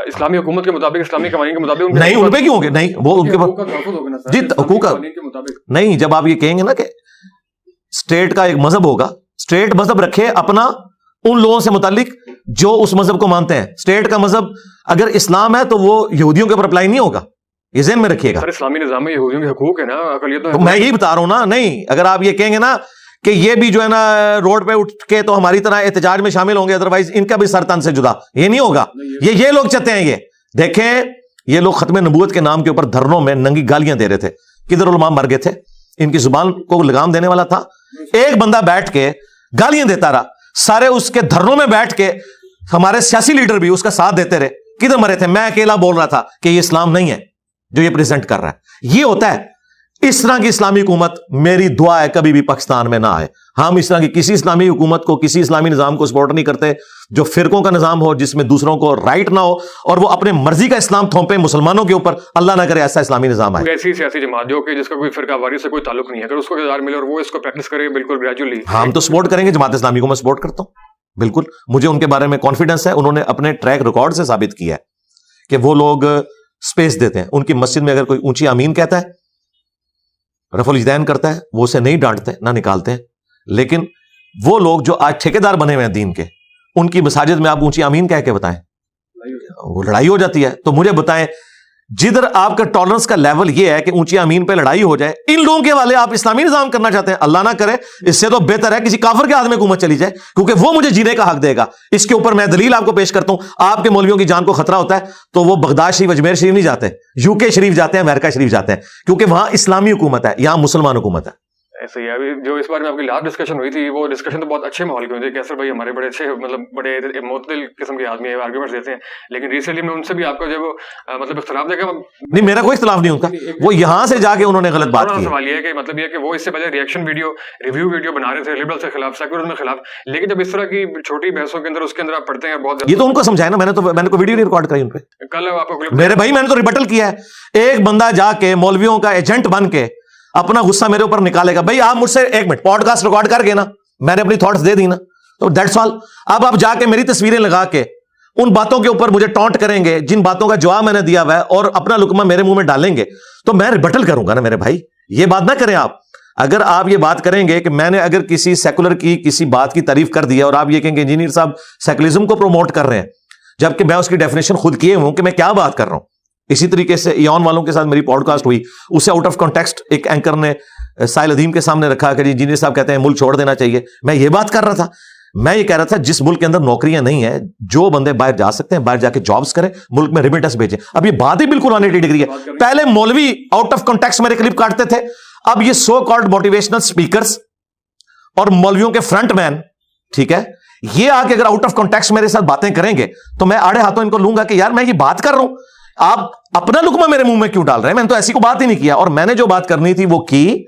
اسلامی حکومت کے مطابق, اسلامی قوانین کے مطابق نہیں, ان پہ کیوں ہوں گے, نہیں وہ ان کے اوپر جی حقوق نہیں. جب آپ یہ کہیں گے نا کہ اسٹیٹ کا ایک مذہب ہوگا, اسٹیٹ مذہب رکھے اپنا ان لوگوں سے متعلق جو اس مذہب کو مانتے ہیں. اسٹیٹ کا مذہب اگر اسلام ہے تو وہ یہودیوں کے اوپر اپلائی نہیں ہوگا, یہ ذہن میں رکھیے گا. اسلامی نظام میں یہودیوں کے حقوق ہے نا, تو میں یہی بتا رہا ہوں نا. نہیں, اگر آپ یہ کہیں گے نا کہ یہ بھی جو ہے نا روڈ پہ اٹھ کے تو ہماری طرح احتجاج میں شامل ہوں گے, ادروائز ان کا بھی سر تن سے جدا, یہ نہیں ہوگا. یہ لوگ چاہتے ہیں. یہ دیکھیں, یہ لوگ ختم نبوت کے نام کے اوپر دھرنوں میں ننگی گالیاں دے رہے تھے. کدھر علماء مر گئے تھے, ان کی زبان کو لگام دینے والا تھا. ایک بندہ بیٹھ کے گالیاں دیتا رہا, سارے اس کے دھرنوں میں بیٹھ کے ہمارے سیاسی لیڈر بھی اس کا ساتھ دیتے رہے. کدھر مرے تھے؟ میں اکیلا بول رہا تھا کہ یہ اسلام نہیں ہے جو یہ پریزنٹ کر رہا ہے. یہ ہوتا ہے. اس طرح کی اسلامی حکومت میری دعا ہے کبھی بھی پاکستان میں نہ آئے. ہم اس طرح کی کسی اسلامی حکومت کو, کسی اسلامی نظام کو سپورٹ نہیں کرتے جو فرقوں کا نظام ہو, جس میں دوسروں کو رائٹ نہ ہو اور وہ اپنے مرضی کا اسلام تھوپے مسلمانوں کے اوپر. اللہ نہ کرے ایسا اسلامی نظام آئے. ایسی سیاسی جماعت جو کہ جس کا کوئی فرقہ واری سے کوئی تعلق نہیں ہے, اگر اس کو اقتدار ملے اور وہ اس کو پریکٹس کرے بالکل گریجولی, ہم تو سپورٹ کریں گے. جماعت اسلامی کو میں سپورٹ کرتا ہوں بالکل. مجھے ان کے بارے میں کانفیڈنس ہے. انہوں نے اپنے ٹریک ریکارڈ سے ثابت کیا ہے کہ وہ لوگ سپیس دیتے ہیں. ان کی مسجد میں اگر کوئی اونچی آمین کہتا ہے, رفع الاجدین کرتا ہے, وہ اسے نہیں ڈانٹتے نہ نکالتے ہیں. لیکن وہ لوگ جو آج ٹھیکیدار بنے ہوئے ہیں دین کے, ان کی مساجد میں آپ اونچی آمین کہہ کے بتائیں, وہ لڑائی ہو جاتی ہے. تو مجھے بتائیں, جدھر آپ کا ٹالرنس کا لیول یہ ہے کہ اونچی آمین پہ لڑائی ہو جائے, ان لوگوں کے والے آپ اسلامی نظام کرنا چاہتے ہیں. اللہ نہ کرے, اس سے تو بہتر ہے کسی کافر کے ہاتھ میں حکومت چلی جائے, کیونکہ وہ مجھے جینے کا حق دے گا. اس کے اوپر میں دلیل آپ کو پیش کرتا ہوں. آپ کے مولویوں کی جان کو خطرہ ہوتا ہے تو وہ بغداد شریف, اجمیر شریف نہیں جاتے, UK شریف جاتے ہیں, امریکہ شریف جاتے ہیں, کیونکہ وہاں اسلامی حکومت ہے, یہاں مسلمان حکومت ہے. ایسے ہی ابھی جو اس بارے میں آپ کی لاسٹ ڈسکشن ہوئی تھی, وہ ڈسکشن تو بہت اچھے ماحول کی ہوئی تھی. کیسر بھائی ہمارے بڑے اچھے, مطلب بڑے معتدل قسم کے آدمی ہیں, آرگومنٹس دیتے ہیں. لیکن ریسنٹلی میں ان سے بھی آپ کا جو مطلب اختلاف دیکھا, نہیں میرا کوئی اختلاف نہیں ان کا, وہ یہاں سے جا کے انہوں نے غلط بات کی. سوال یہ ہے کہ مطلب یہ کہ وہ اس سے پہلے ریئیکشن ویڈیو, ریویو ویڈیو بنا رہے تھے لبرل کے خلاف, سیکولرزم کے خلاف, لیکن جب اس طرح کی چھوٹی بحثوں کے اندر اس کے اندر آپ پڑھتے ہیں بہت, یہ تو ان کو سمجھایا نا, میں نے کوئی ویڈیو نہیں ریکارڈ کری ان پہ. کل آپ کو میرے بھائی میں نے تو ریبٹل کیا ہے. ایک بندہ جا کے مولویوں کا ایجنٹ بن کے اپنا غصہ میرے اوپر نکالے گا. بھائی آپ مجھ سے ایک منٹ پوڈ کاسٹ ریکارڈ کر کے نا, میں نے اپنی تھاٹس دے دی نا, تو دیٹس آل. اب آپ جا کے میری تصویریں لگا کے ان باتوں کے اوپر مجھے ٹونٹ کریں گے جن باتوں کا جواب میں نے دیا ہوا ہے, اور اپنا لقمہ میرے منہ میں ڈالیں گے, تو میں ریبٹل کروں گا نا میرے بھائی. یہ بات نہ کریں آپ. اگر آپ یہ بات کریں گے کہ میں نے اگر کسی سیکولر کی کسی بات کی تعریف کر دی ہے, اور آپ یہ کہیں گے انجینئر صاحب سیکولرزم کو پروموٹ کر رہے ہیں, جبکہ میں اس کی ڈیفینیشن خود کیے ہوں کہ میں کیا بات کر رہا ہوں. اسی طریقے سے ایون والوں کے ساتھ میری پوڈ کاسٹ ہوئی, اسے آؤٹ آف کانٹیکسٹ ایک اینکر نے سائل ادیم کے سامنے رکھا کہ انجینئر صاحب کہتے ہیں ملک چھوڑ دینا چاہیے. میں یہ بات کر رہا تھا, میں یہ کہہ رہا تھا جس ملک کے اندر نوکریاں نہیں ہیں, جو بندے باہر جا سکتے ہیں باہر جا کے جابس کریں, ملک میں ریمیٹنس بھیجیں. اب یہ بات ہی بالکل 180 ڈگری ہے. پہلے مولوی آؤٹ آف کانٹیکسٹ میرے کلپ کاٹتے تھے, اب یہ سو کالڈ موٹیویشنل اسپیکرز اور مولویوں کے فرنٹ مین, ٹھیک ہے, یہ آ کے اگر آؤٹ آف کانٹیکسٹ میرے ساتھ باتیں کریں گے تو میں آڑے ہاتھوں ان کو لوں گا کہ یار میں یہ بات کر رہا ہوں, آپ اپنا لقمہ میرے منہ میں کیوں ڈال رہے ہیں. میں نے تو ایسی کو بات ہی نہیں کیا, اور میں نے جو بات کرنی تھی وہ کی,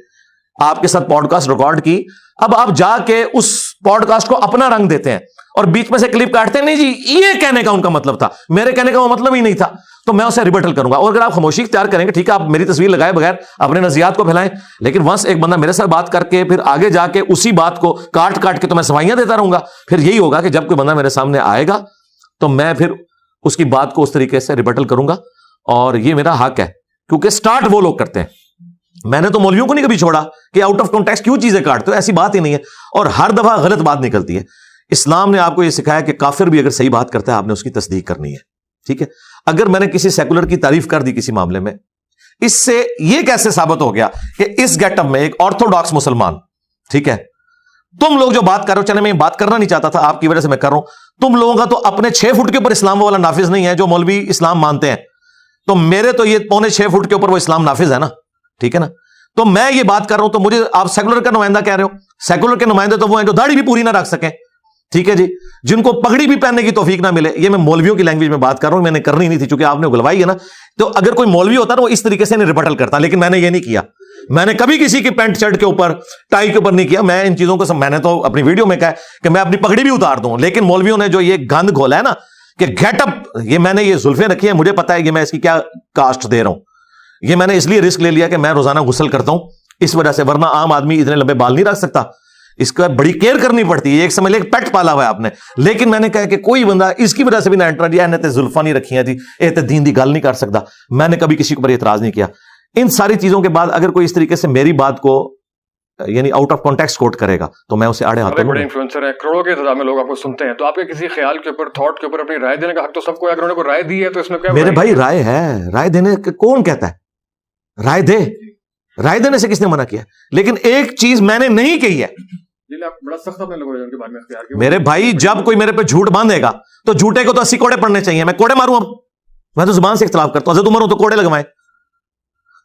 آپ کے ساتھ پوڈ کاسٹ ریکارڈ کی. اب آپ جا کے اس پوڈ کاسٹ کو اپنا رنگ دیتے ہیں اور بیچ میں سے کلپ کاٹتے ہیں. نہیں جی, یہ کہنے کا ان کا مطلب تھا, میرے کہنے کا وہ مطلب ہی نہیں تھا, تو میں اسے ریبٹل کروں گا. اور اگر آپ خاموشی اختیار کریں گے, ٹھیک ہے, آپ میری تصویر لگائے بغیر اپنے نظریات کو پھیلائیں, لیکن ونس ایک بندہ میرے ساتھ بات کر کے پھر آگے جا کے اسی بات کو کاٹ کاٹ کے تو میں سوائیاں دیتا رہوں گا, پھر یہی ہوگا کہ جب کوئی بندہ میرے سامنے آئے گا تو میں پھر اس کی بات کو اس طریقے سے ریبٹل کروں گا, اور یہ میرا حق ہے, کیونکہ سٹارٹ وہ لوگ کرتے ہیں. میں نے تو مولویوں کو نہیں کبھی چھوڑا کہ آؤٹ آف کانٹیکسٹ کیوں چیزیں کاٹتے ہو, ایسی بات ہی نہیں ہے, اور ہر دفعہ غلط بات نکلتی ہے. اسلام نے آپ کو یہ سکھایا کہ کافر بھی اگر صحیح بات کرتا ہے آپ نے اس کی تصدیق کرنی ہے, ٹھیک ہے. اگر میں نے کسی سیکولر کی تعریف کر دی کسی معاملے میں, اس سے یہ کیسے ثابت ہو گیا کہ اس گیٹ اپ میں ایک آرتھوڈاکس مسلمان, ٹھیک ہے, تم لوگ جو بات کر رہے ہو, چلے میں یہ بات کرنا نہیں چاہتا تھا, آپ کی وجہ سے میں کر رہا ہوں, تم لوگوں کا تو اپنے 6 فٹ کے اوپر اسلام والا نافذ نہیں ہے جو مولوی اسلام مانتے ہیں. تو میرے تو یہ 6.25 فٹ کے اوپر وہ اسلام نافذ ہے نا, ٹھیک ہے نا. تو میں یہ بات کر رہا ہوں تو مجھے آپ سیکولر کا نمائندہ کہہ رہے ہو. سیکولر کے نمائندے تو وہ ہیں جو داڑھی بھی پوری نہ رکھ سکیں, ٹھیک ہے جی, جن کو پگڑی بھی پہننے کی توفیق نہ ملے. یہ میں مولویوں کی لینگویج میں بات کر رہا ہوں, میں نے کرنی نہیں تھی چونکہ آپ نے گلوائی ہے نا. تو اگر کوئی مولوی ہوتا نا وہ اس طریقے سے نہیں ریبٹل کرتا, لیکن میں نے یہ نہیں کیا. میں نے کبھی کسی کی پینٹ شرٹ کے اوپر ٹائی کے اوپر نہیں کیا. میں ان چیزوں کو میں نے تو اپنی ویڈیو میں کہا کہ میں اپنی پگڑی بھی اتار دوں, لیکن مولویوں نے جو یہ گند گھولا ہے نا کہ گیٹ اپ, یہ میں نے یہ زلفیں رکھی ہیں, مجھے پتا ہے کہ میں اس کی کیا کاسٹ دے رہا ہوں. یہ میں نے اس لیے رسک لے لیا کہ میں روزانہ غسل کرتا ہوں اس وجہ سے, ورنہ عام آدمی اتنے لمبے بال نہیں رکھ سکتا. اس کا بڑی کیئر کرنی پڑتی ہے. ایک سمجھ لے پیٹ پالا ہوا ہے آپ نے, لیکن میں نے کہا کہ کوئی بندہ اس کی وجہ سے بھی نہ انٹر جی نے زلفا نہیں رکھی ہیں جی, اے تے دین دی گل نہیں کر سکتا. میں نے کبھی کسی کے اوپر اعتراض نہیں کیا. ان ساری چیزوں کے بعد اگر کوئی اس طریقے سے میری بات کو یعنی آؤٹ آف کانٹیکسٹ کوٹ کرے گا تو میں اسے آڑے ہاتھوں بڑے انفلوئنسر ہیں, کروڑوں کے تعداد میں لوگ آپ کو سنتے ہیں, تو آپ کے کسی خیال کے اوپر, تھاٹ کے اوپر اپنی رائے دینے کا حق تو سب کو ہے. اگر انہوں نے کوئی رائے دی ہے تو اس میں کیا میرے بھائی رائے ہے, رائے دینے کون کہتا ہے رائے دے, رائے دینے سے کس نے منع کیا. لیکن ایک چیز میں نے نہیں کہی ہے میرے بھائی, جب کوئی میرے پہ جھوٹ باندھے گا تو جھوٹے کو تو 80 کوڑے پڑنے چاہیے. میں کوڑے ماروں, اب میں تو زبان سے اختلاف کرتا ہوں. حضرت عمر ہوں تو کوڑے لگوائیں.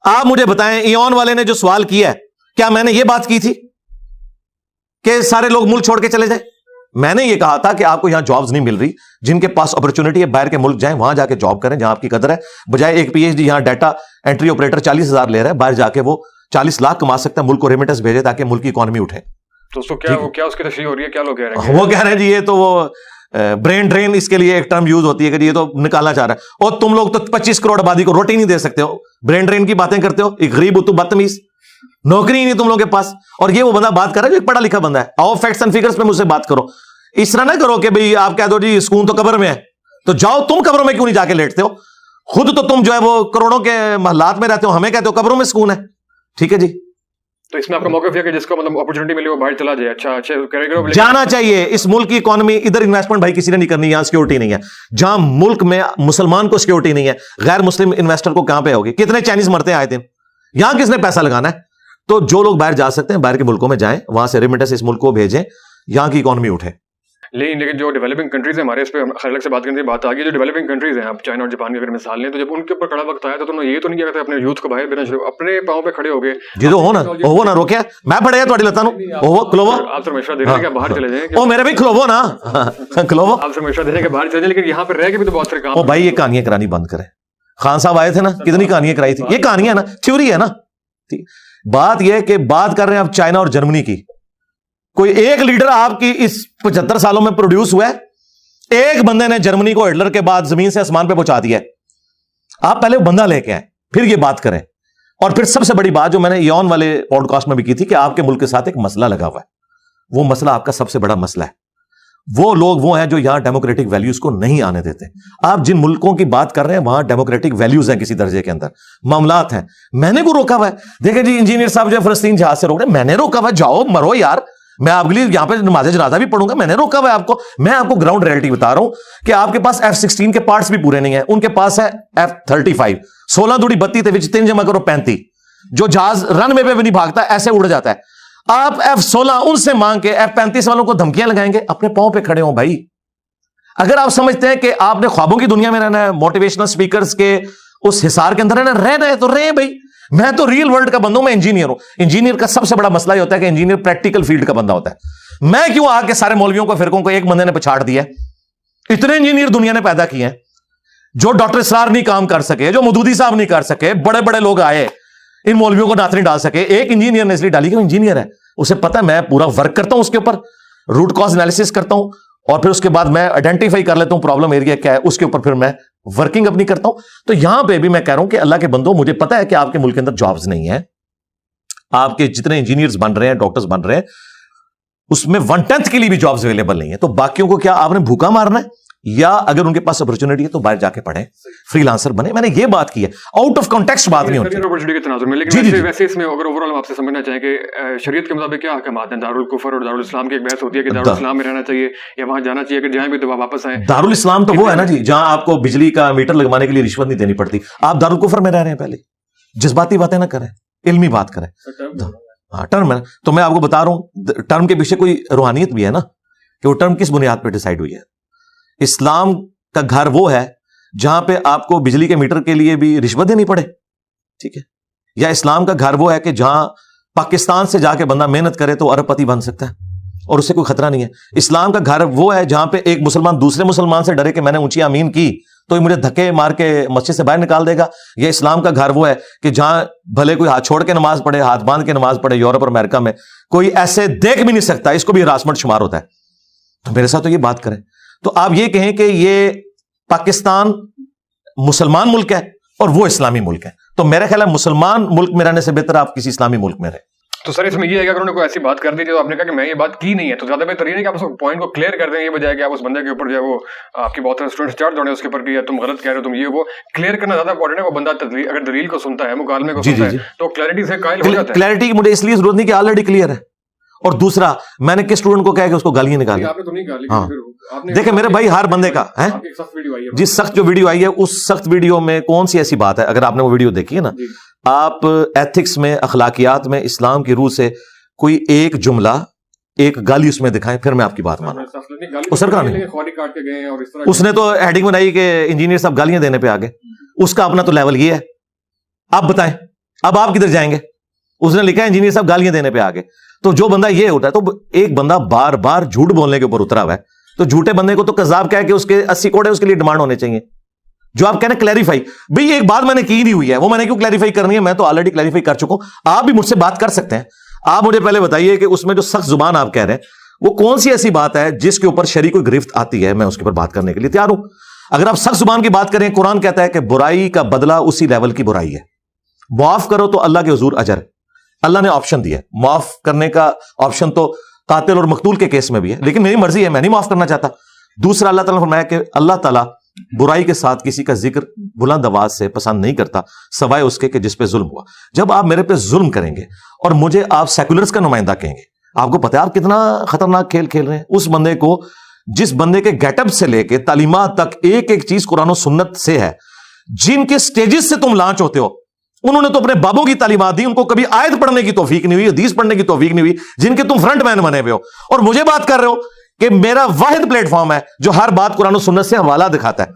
آپ مجھے بتائیں ایون والے نے جو سوال کیا ہے, کیا میں نے یہ بات کی تھی کہ سارے لوگ ملک چھوڑ کے چلے جائیں؟ میں نے یہ کہا تھا کہ آپ کو یہاں جابز نہیں مل رہی, جن کے پاس اپرچونٹی ہے باہر کے ملک جائیں, وہاں جا کے جاب کریں جہاں آپ کی قدر ہے, بجائے ایک پی ایچ ڈی یہاں ڈیٹا انٹری آپریٹر 40,000 لے رہا ہے, باہر جا کے وہ 40 لاکھ کما سکتا ہے, ملک کو ریمیٹنس بھیجے تاکہ ملک کی اکانومی اٹھے. تو کیا اس کی تشریح ہو رہی ہے, کیا لوگ کہہ رہے ہیں؟ وہ کہہ رہے ہیں جی یہ تو وہ برین ڈرین اس کے لیے ایک ٹرم یوز ہوتی ہے کہ یہ تو نکالنا چاہ رہا ہے, اور تم لوگ تو 25 کروڑ آبادی کو روٹی نہیں دے سکتے ہو, برین ڈرین کی باتیں کرتے ہو. ایک غریب ہو تو بدتمیز, نوکری ہی نہیں تم لوگوں کے پاس. اور یہ وہ بندہ بات کر رہا ہے جو ایک پڑھا لکھا بندہ ہے. آؤ فیکٹس اینڈ فگرز پہ مجھ سے بات کرو, اس طرح نہ کرو کہ بھئی آپ کہہ دو جی سکون تو قبر میں ہے, تو جاؤ تم قبروں میں کیوں نہیں جا کے لیٹتے ہو؟ خود تو تم جو ہے وہ کروڑوں کے محلات میں رہتے ہو, ہمیں کہتے ہو قبروں میں سکون ہے. ٹھیک ہے جی, تو اس میں آپ کا موقف ہے کہ جس کو مطلب اپرچونٹی ملی وہ باہر چلا جائے. اچھا جانا چاہیے. اس ملک کی اکانومی, ادھر انویسٹمنٹ بھائی کسی نے نہیں کرنی, یہاں سیکورٹی نہیں ہے. جہاں ملک میں مسلمان کو سیکورٹی نہیں ہے, غیر مسلم انویسٹر کو کہاں پہ ہوگی؟ کتنے چائنیز مرتے ہیں آئے دن, یہاں کس نے پیسہ لگانا ہے؟ تو جو لوگ باہر جا سکتے ہیں باہر کے ملکوں میں جائیں, وہاں سے ریمیٹنس اس ملک کو بھیجیں, یہاں کی اکانومی اٹھے. لیکن جو ڈیولپنگ کنٹریز ہیں ہمارے, اس پہ خیر سے بات کرنے کی بات آ گئی, جو ڈیولپنگ کنٹریز ہیں, آپ چائنا اور جاپان کی اگر مثال لیں, تو جب ان کے اوپر کڑا وقت آیا تو انہوں نے یہ تو نہیں کیا کہ اپنے یوتھ کو باہر بھیجنا شروع, اپنے پاؤں پہ کھڑے ہو گئے. جی تو ہو نا روکیا, میں پڑے گا تھوڑی لتا ہوں کلوو, آپ سے مشورہ دے رہے ہیں کہ باہر چلے جائیں. او میرے بھائی کلوو نا, کلوو آپ سے مشورہ دے رہے ہیں کہ باہر چلے جائیں, لیکن یہاں پہ رہ کے بھی تو بہت سارے کام. او بھائی یہ کہانیاں کرانی بند کریں. خان صاحب آئے تھے نا, کتنی کہانیاں کرائی تھی. یہ کہانیاں نا تھیوری ہے نا. بات یہ کہ بات کر رہے ہیں آپ چائنا اور جرمنی کی. کوئی ایک لیڈر آپ کی اس 75 سالوں میں پروڈیوس ہوا ہے؟ ایک بندے نے جرمنی کو ہٹلر کے بعد زمین سے آسمان پہ پہنچا دیا ہے. آپ پہلے وہ بندہ لے کے آئیں, پھر یہ بات کریں. اور پھر سب سے بڑی بات جو میں نے ایون والے پوڈ کاسٹ میں بھی کی تھی کہ آپ کے ملک کے ساتھ ایک مسئلہ لگا ہوا ہے. وہ مسئلہ آپ کا سب سے بڑا مسئلہ ہے. وہ لوگ وہ ہیں جو یہاں ڈیموکریٹک ویلیوز کو نہیں آنے دیتے. آپ جن ملکوں کی بات کر رہے ہیں وہاں ڈیموکریٹک ویلیوز ہیں, کسی درجے کے اندر معاملات ہیں. میں نے کو روکا ہوا ہے. دیکھیں جی انجینئر صاحب جو فلسطین جہاز سے روک رہے ہیں, میں نے روکا ہوا ہے, جاؤ مرو یار, میں آپ کے لیے یہاں پہ نماز جنازہ بھی پڑھوں گا. میں نے روکا ہوا ہے آپ کو. میں آپ کو گراؤنڈ ریئلٹی بتا رہا ہوں کہ آپ کے پاس F-16 کے پارٹس بھی پورے نہیں ہیں, ان کے پاس ہے F-35, 16 دوڑی 32 3 جمع کرو 35, جو جہاز رن وے پہ بھی نہیں بھاگتا, ایسے اڑ جاتا ہے. آپ F-16 ان سے مانگ کے F-35 والوں کو دھمکیاں لگائیں گے؟ اپنے پاؤں پہ کھڑے ہوں بھائی. اگر آپ سمجھتے ہیں کہ آپ نے خوابوں کی دنیا میں رہنا ہے, موٹیویشنل سپیکرز کے اس حصار کے اندر رہنا ہے تو رہے بھائی. میں تو ریل ورلڈ کا بندہ ہوں, میں انجینئر ہوں. انجینئر کا سب سے بڑا مسئلہ یہ ہوتا ہے کہ انجینئر پریکٹیکل فیلڈ کا بندہ ہوتا ہے. میں کیوں آ کے سارے مولویوں کو فرقوں کو ایک بندے نے پچھاڑ دیا؟ اتنے انجینئر دنیا نے پیدا کیے ہیں جو ڈاکٹر اسرار نہیں کام کر سکے, جو مودودی صاحب نہیں کر سکے, بڑے بڑے لوگ آئے ان مولویوں کو نعت نہیں ڈال سکے. ایک انجینئر نے اس لیے ڈالی کہ وہ انجینئر ہے, اسے پتا ہے میں پورا ورک کرتا ہوں اس کے اوپر, روٹ کاز انالیسس کرتا ہوں, اور پھر اس کے بعد میں آئیڈینٹیفائی کر لیتا ہوں پرابلم ایریا کیا ہے, اس کے اوپر پھر میں ورکنگ اپنی کرتا ہوں. تو یہاں پہ بھی میں کہہ رہا ہوں کہ اللہ کے بندوں, مجھے پتا ہے کہ آپ کے ملک کے اندر جابز نہیں ہیں. آپ کے جتنے انجینئرز بن رہے ہیں, ڈاکٹرز بن رہے ہیں, اس میں 1/10 کے لیے بھی جابز اویلیبل نہیں ہے. تو باقیوں کو کیا آپ نے بھوکا مارنا ہے, یا اگر ان کے پاس اپرچونٹی ہے تو باہر جا کے پڑھیں, فری لانسر بنے. میں نے یہ بات کی ہے, آؤٹ آف کانٹیکسٹ بات نہیں ہوتی. اپرچونٹی کے تناظر میں, لیکن ویسے اس میں اگر اوور آل آپ سے سمجھنا چاہیں کہ شریعت کے مطابق کیا احکامات ہیں. دارالکفر اور دارالاسلام کی ایک بحث ہوتی ہے کہ دارالاسلام میں رہنا چاہیے یا وہاں جانا چاہیے, اگر جائیں بھی تو واپس آئیں. دارالاسلام تو وہ ہے نا جی جہاں آپ کو بجلی کا میٹر لگوانے کے لیے رشوت نہیں دینی پڑتی. آپ دارالکفر میں رہ رہے ہیں. پہلے جذباتی باتیں نہ کریں, علمی بات کریں. ہاں ٹرم ہے, تو میں آپ کو بتا رہا ہوں ٹرم کے پیچھے کوئی روحانیت بھی ہے نا, کہ وہ ٹرم کس بنیاد پہ ڈیسائیڈ ہوئی ہے. اسلام کا گھر وہ ہے جہاں پہ آپ کو بجلی کے میٹر کے لیے بھی رشوت دینی پڑے, ٹھیک ہے, یا اسلام کا گھر وہ ہے کہ جہاں پاکستان سے جا کے بندہ محنت کرے تو ارب پتی بن سکتا ہے اور اس سے کوئی خطرہ نہیں ہے. اسلام کا گھر وہ ہے جہاں پہ ایک مسلمان دوسرے مسلمان سے ڈرے کہ میں نے اونچی آمین کی تو یہ مجھے دھکے مار کے مسجد سے باہر نکال دے گا. یہ اسلام کا گھر وہ ہے کہ جہاں بھلے کوئی ہاتھ چھوڑ کے نماز پڑھے, ہاتھ باندھ کے نماز پڑھے, یورپ اور امریکہ میں کوئی ایسے دیکھ بھی نہیں سکتا, اس کو بھی ہراسمنٹ شمار ہوتا ہے. تو میرے ساتھ تو یہ بات کریں تو آپ یہ کہیں کہ یہ پاکستان مسلمان ملک ہے اور وہ اسلامی ملک ہے, تو میرا خیال ہے مسلمان ملک میں رہنے سے بہتر آپ کسی اسلامی ملک میں رہیں. تو سر اس میں یہ ہے کہ اگر انہوں نے کوئی ایسی بات کر دی جو آپ نے کہا کہ میں یہ بات کی نہیں ہے, تو زیادہ بہتر یہ نہیں کہ آپ اس پوائنٹ کو کلیئر کر دیں, یہ بجائے کہ آپ اس بندے کے اوپر جو ہے وہ آپ کی بہت سارے اسٹوڈنٹس چارج ہونے اس کے اوپر کہ تم غلط کہہ رہے ہو, تم یہ وہ کلیئر کرنا زیادہ امپورٹنٹ ہے. وہ بندہ اگر دلیل کو سنتا ہے, مکالمے کو سنتا ہے, تو کلیئرٹی سے قائل ہو جاتا ہے. کلیئرٹی کی مجھے اس لیے ضرورت نہیں کہ آلریڈی کلیئر ہے. اور دوسرا, میں نے کس اسٹوڈنٹ کو کہا کہ اس کو گالیاں نکالی؟ ہاں دیکھیں میرے بھائی, ہر بندے کا ہے جی سخت جو ویڈیو آئی ہے, اس سخت ویڈیو میں کون سی ایسی بات ہے؟ اگر آپ نے وہ ویڈیو دیکھی ہے نا, آپ ایتھکس میں, اخلاقیات میں اسلام کی روح سے کوئی ایک جملہ, ایک گالی اس میں دکھائیں, پھر میں آپ کی بات مانوں. اس نے تو ہیڈنگ بنائی کہ انجینئر صاحب گالیاں دینے پہ آگے, اس کا اپنا تو لیول یہ ہے. آپ بتائیں اب آپ کدھر جائیں گے؟ اس نے لکھا ہے انجینئر صاحب گالیاں دینے پہ آگے. تو جو بندہ یہ ہوتا ہے, تو ایک بندہ بار بار جھوٹ بولنے کے اوپر اترا ہوا ہے, تو جھوٹے بندے کو تو کذاب کہہ کے اس کے 80 کوڑے اس کے لیے ڈیمانڈ ہونے چاہیے. جو آپ کہنا کلیریفائی, بھئی ایک بات میں نے کی نہیں ہوئی ہے, وہ میں نے کیوں کلیریفائی کرنی ہے؟ میں تو آلریڈی کلیریفائی کر چکا ہوں. آپ بھی مجھ سے بات کر سکتے ہیں. آپ مجھے پہلے بتائیے کہ اس میں جو سخت زبان آپ کہہ رہے ہیں وہ کون سی ایسی بات ہے جس کے اوپر شرعی کوئی گرفت آتی ہے؟ میں اس کے اوپر بات کرنے کے لیے تیار ہوں. اگر آپ سخت زبان کی بات کریں, قرآن کہتا ہے کہ برائی کا بدلہ اسی لیول کی برائی ہے, معاف کرو تو اللہ کے حضور اجر. اللہ نے آپشن دیا ہے, معاف کرنے کا آپشن تو قاتل اور مقتول کے کیس میں بھی ہے, لیکن میری مرضی ہے, میں نہیں معاف کرنا چاہتا. دوسرا, اللہ تعالیٰ نے فرمایا کہ اللہ تعالیٰ برائی کے ساتھ کسی کا ذکر بلند آواز سے پسند نہیں کرتا سوائے اس کے کہ جس پہ ظلم ہوا. جب آپ میرے پہ ظلم کریں گے اور مجھے آپ سیکولرز کا نمائندہ کہیں گے, آپ کو پتہ ہے آپ کتنا خطرناک کھیل کھیل رہے ہیں. اس بندے کو, جس بندے کے گیٹ اپ سے لے کے تعلیمات تک ایک ایک چیز قرآن و سنت سے ہے, جن کے سٹیجز سے تم لانچ ہوتے ہو, انہوں نے تو اپنے بابوں کی تعلیمات دی, ان کو کبھی آیت پڑھنے کی توفیق نہیں ہوئی, حدیث پڑھنے کی توفیق نہیں ہوئی, جن کے تم فرنٹ مین بنے ہوئے ہو, اور مجھے بات کر رہے ہو کہ میرا واحد پلیٹ فارم ہے جو ہر بات قرآن و سنت سے حوالہ دکھاتا ہے.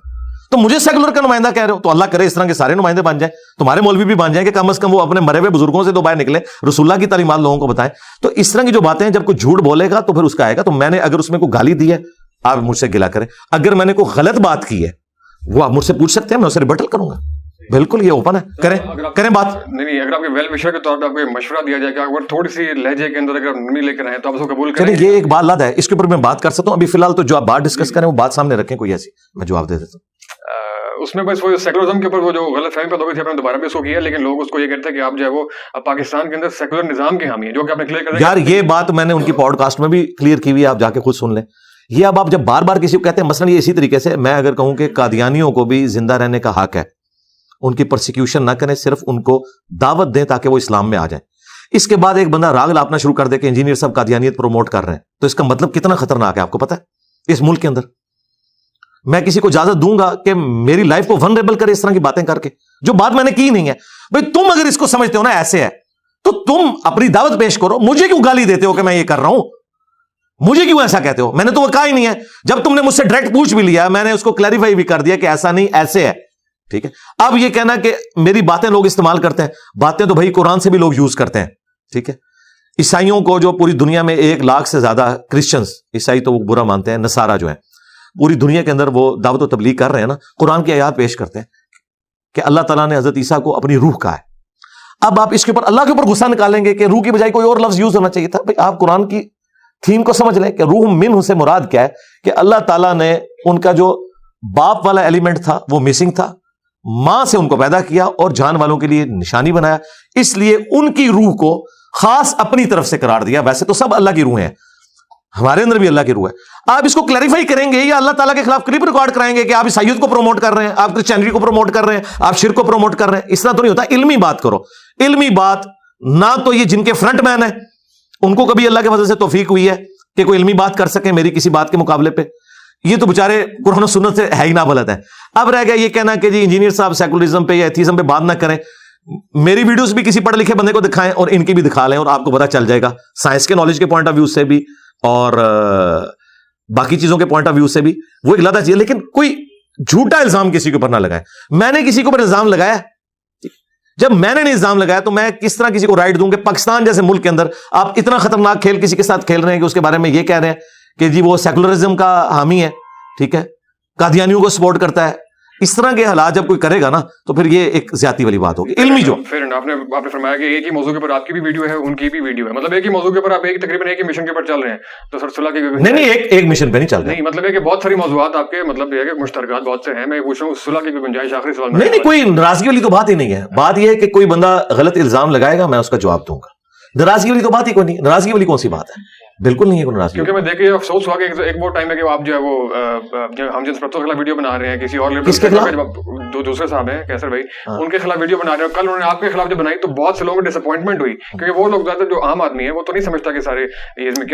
تو مجھے سیکولر کا نمائندہ کہہ رہے ہو, تو اللہ کرے اس طرح کے سارے نمائندے بن جائیں, تمہارے مولوی بھی بن جائیں کہ کم از کم وہ اپنے مرے ہوئے بزرگوں سے تو باہر نکلیں, رسول اللہ کی تعلیمات لوگوں کو بتائیں. تو اس طرح کی جو باتیں ہیں, جب کوئی جھوٹ بولے گا تو پھر اس کا آئے گا. تو میں نے اگر اس میں کوئی گالی دی ہے, آپ مجھ سے گلا کریں. اگر میں نے کوئی غلط بات کی ہے, وہ آپ مجھ سے پوچھ سکتے ہیں, میں اسے ریبٹل کروں گا. بالکل یہ اوپن ہے, کریں بات. نہیں, اگر آپ کے ویل وشر کے طور پہ آپ کو مشورہ دیا جائے کہ اگر تھوڑی سی لہجے کے اندر اگر نرمی لے کر آئیں تو آپ اس کو قبول کریں. یہ ایک بات لاد ہے, اس کے اوپر میں بات کر سکتا ہوں. ابھی فی الحال تو جو آپ بات ڈسکس کریں وہ بات سامنے رکھیں, کوئی ایسی میں جواب دے دیتا ہوں. اس میں بس وہ سیکولرزم کے اوپر وہ جو غلط فہمی پیدا ہوئی تھی, آپ نے دوبارہ بھی اس کو کیا, لیکن لوگ اس کو یہ کہتے ہیں کہ آپ جو ہے وہ پاکستان کے اندر سیکولر نظام کے حامی ہیں, جو کہ آپ نے کلیئر کر دیا. یار یہ بات میں نے ان کی پوڈ کاسٹ میں بھی کلیئر کی ہوئی ہے, آپ جا کے خود سن لیں. یہ اب آپ جب بار بار کسی کو کہتے ہیں, مثلا یہ اسی طریقے سے میں اگر کہوں کہ قادیانیوں کو بھی زندہ رہنے کا حق ہے, ان کی پرسیکیوشن نہ کریں, صرف ان کو دعوت دیں تاکہ وہ اسلام میں آ جائیں. اس کے بعد ایک بندہ راگ لاپنا شروع کر دے کہ انجینئر صاحب قادیانیت پروموٹ کر رہے ہیں, تو اس کا مطلب کتنا خطرناک ہے آپ کو پتہ ہے اس ملک کے اندر. میں کسی کو اجازت دوں گا کہ میری لائف کو ونریبل کرے اس طرح کی باتیں کر کے, جو بات میں نے کی نہیں ہے. بھئی تم اگر اس کو سمجھتے ہو نا ایسے ہے, تو تم اپنی دعوت پیش کرو. مجھے کیوں گالی دیتے ہو کہ میں یہ کر رہا ہوں؟ مجھے کیوں ایسا کہتے ہو؟ میں نے تو وہ کہا ہی نہیں ہے. جب تم نے مجھ سے ڈائریکٹ پوچھ بھی لیا, میں نے اس کو کلیریفائی بھی کر دیا کہ ایسا نہیں, ایسے ہے. ٹھیک ہے, اب یہ کہنا کہ میری باتیں لوگ استعمال کرتے ہیں, باتیں تو بھائی قرآن سے بھی لوگ یوز کرتے ہیں. ٹھیک ہے, عیسائیوں کو جو پوری دنیا میں 1 لاکھ سے زیادہ کرسچنز, عیسائی تو وہ برا مانتے ہیں, نصارہ جو ہیں پوری دنیا کے اندر وہ دعوت و تبلیغ کر رہے ہیں نا, قرآن کی آیات پیش کرتے ہیں کہ اللہ تعالیٰ نے حضرت عیسیٰ کو اپنی روح کہا ہے. اب آپ اس کے اوپر اللہ کے اوپر غصہ نکالیں گے کہ روح کی بجائے کوئی اور لفظ یوز ہونا چاہیے تھا. بھائی آپ قرآن کی تھیم کو سمجھ لیں کہ روح من سے مراد کیا ہے, کہ اللہ تعالیٰ نے ان کا جو باپ والا ایلیمنٹ تھا وہ مسنگ تھا, ماں سے ان کو پیدا کیا اور جان والوں کے لیے نشانی بنایا, اس لیے ان کی روح کو خاص اپنی طرف سے قرار دیا. ویسے تو سب اللہ کی روحیں ہیں, ہمارے اندر بھی اللہ کی روح ہے. آپ اس کو کلیریفائی کریں گے یا اللہ تعالیٰ کے خلاف کلپ ریکارڈ کرائیں گے کہ آپ عیسائیت کو پروموٹ کر رہے ہیں, آپ کرسچینٹی کو پروموٹ کر رہے ہیں, آپ شرک کو پروموٹ کر رہے ہیں. اس طرح تو نہیں ہوتا. علمی بات کرو, علمی بات. نہ تو یہ جن کے فرنٹ مین ہیں ان کو کبھی اللہ کے فضل سے توفیق ہوئی ہے کہ کوئی علمی بات کر سکیں میری کسی بات کے مقابلے پہ, یہ تو بےچارے قرآن و سنت سے ہے ہی نہ بلد ہے. اب رہ گیا یہ کہنا کہ جی انجینئر صاحب سیکولرزم پہ یا ایتھیزم پہ بات نہ کریں. میری ویڈیوز بھی کسی پڑھے لکھے بندے کو دکھائیں اور ان کی بھی دکھا لیں, اور آپ کو پتہ چل جائے گا سائنس کے نالج کے پوائنٹ آف ویو سے بھی اور باقی چیزوں کے پوائنٹ آف ویو سے بھی وہ ایک علیحدہ چیز ہے، لیکن کوئی جھوٹا الزام کسی کے اوپر نہ لگائے. میں نے کسی کے اوپر الزام لگایا؟ جب میں نے نہیں الزام لگایا تو میں کس طرح کسی کو رائٹ دوں کہ پاکستان جیسے ملک کے اندر آپ اتنا خطرناک کھیل کسی کے ساتھ کھیل رہے ہیں کہ اس کے بارے میں یہ کہہ رہے ہیں کہ جی وہ سیکولرزم کا حامی ہے، ٹھیک ہے، قادیانیوں کو سپورٹ کرتا ہے. اس طرح کے حالات جب کوئی کرے گا نا تو پھر یہ ایک زیادتی والی بات ہوگی. علمی جو آپ نے فرمایا کہ ایک ہی موضوع کے اوپر آپ کی بھی ویڈیو ہے، ان کی بھی ویڈیو ہے، مطلب ایک ہی موضوع کے اوپر آپ تقریباً ایک ہی مشن کے اوپر چل رہے ہیں. تو سر صلاح کی نہیں ایک مشن پہ نہیں چل رہا، نہیں مطلب ہے کہ بہت ساری موضوعات آپ کے مطلب یہ ہے کہ مشترکات بہت سے ہیں. میں پوچھ رہا ہوں صلاح کی کوئی گنجائش آخری سوال میں؟ نہیں کوئی ناراضگی والی تو بات ہی نہیں ہے. بات یہ ہے کہ کوئی بندہ غلط الزام لگائے گا میں اس کا جواب دوں گا. ناراضگی والی تو بات ہی کوئی نہیں. ناراضگی والی کون سی بات ہے؟ بالکل نہیں ہے کوئی ناراضگی. کیونکہ میں دیکھیے افسوس ہوا کہ ایک وہ ٹائم ہے کہ آپ جو ہے وہ ہم جنس پرستوں کے خلاف ویڈیو بنا رہے ہیں، کسی اور جو دوسرے صاحب ہیں کیسر بھائی ان کے خلاف ویڈیو بنا رہے ہیں. کل انہوں نے آپ کے خلاف جب بنائی تو بہت سے لوگوں کو ڈس اپوائنٹمنٹ ہوئی، کیونکہ وہ لوگ زیادہ جو عام آدمی ہے وہ تو نہیں سمجھتا کہ سارے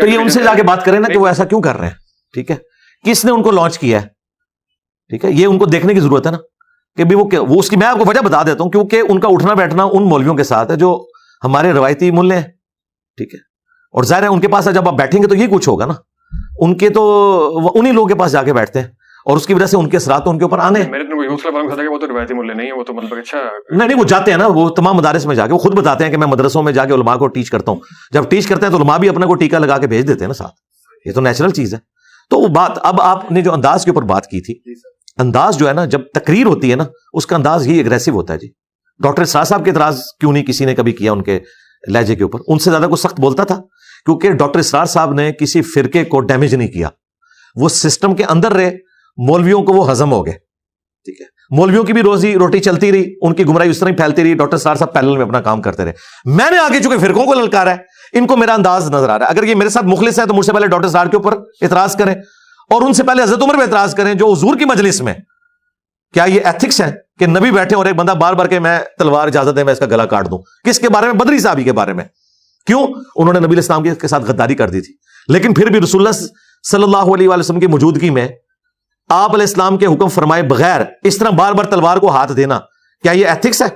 تو یہ ان سے جا کے بات کریں نا کہ وہ ایسا کیوں کر رہے ہیں. ٹھیک ہے، کس نے ان کو لانچ کیا ہے؟ ٹھیک ہے، یہ ان کو دیکھنے کی ضرورت ہے نا کہ وہ اس کی میں آپ کو وجہ بتا دیتا ہوں. کیونکہ ان کا اٹھنا بیٹھنا ان مولویوں کے ساتھ ہے جو ہمارے روایتی ملے ہیں. ٹھیک ہے، اور ظاہر ہے ان کے پاس جب آپ بیٹھیں گے تو یہ کچھ ہوگا نا. ان کے تو انہی لوگوں کے پاس جا کے بیٹھتے ہیں اور اس کی وجہ سے ان کے اثرات ان کے اوپر آنے. وہ تو روایتی ملے نہیں ہے، وہ تو مطلب اچھا نہیں وہ جاتے ہیں نا، وہ تمام مدارس میں جا کے وہ خود بتاتے ہیں کہ میں مدرسوں میں جا کے علماء کو ٹیچ کرتا ہوں. جب ٹیچ کرتے ہیں تو علماء بھی اپنے کو ٹیکا لگا کے بھیج دیتے ہیں نا ساتھ. یہ تو نیچرل چیز ہے. تو وہ بات اب آپ نے جو انداز کے اوپر بات کی تھی، انداز جو ہے نا جب تقریر ہوتی ہے نا اس کا انداز ہی اگریسو ہوتا ہے. جی ڈاکٹر اسرار صاحب کے اعتراض کیوں نہیں کسی نے کبھی کیا ان کے لہجے کے اوپر؟ ان سے زیادہ کوئی سخت بولتا تھا کیونکہ ڈاکٹر اسرار صاحب نے کسی فرقے کو ڈیمیج نہیں کیا. وہ سسٹم کے اندر رہے، مولویوں کو وہ ہضم ہو گئے. ٹھیک ہے، مولویوں کی بھی روزی روٹی چلتی رہی، ان کی گمراہی اس طرح ہی پھیلتی رہی. ڈاکٹر اسرار صاحب پیرلل میں اپنا کام کرتے رہے. میں نے آگے چونکہ فرقوں کو للکارا ہے، ان کو میرا انداز نظر آ رہا ہے. اگر یہ میرے ساتھ مخلص ہے تو مجھ سے پہلے ڈاکٹر اسرار کے اوپر اعتراض کریں اور ان سے پہلے حضرت عمر پہ اعتراض کریں جو حضور کی مجلس میں. کیا یہ ایتھکس ہے کہ نبی بیٹھے اور ایک بندہ بار بار کہ میں تلوار اجازت ہے میں اس کا گلا کاٹ دوں؟ کس کے بارے میں؟ بدری صحابی کے بارے میں. کیوں؟ انہوں نے نبی اسلام کے ساتھ غداری کر دی تھی. لیکن پھر بھی رسول اللہ صلی اللہ علیہ وآلہ وسلم کی موجودگی میں آپ علیہ السلام کے حکم فرمائے بغیر اس طرح بار بار تلوار کو ہاتھ دینا، کیا یہ ایتھکس ہے؟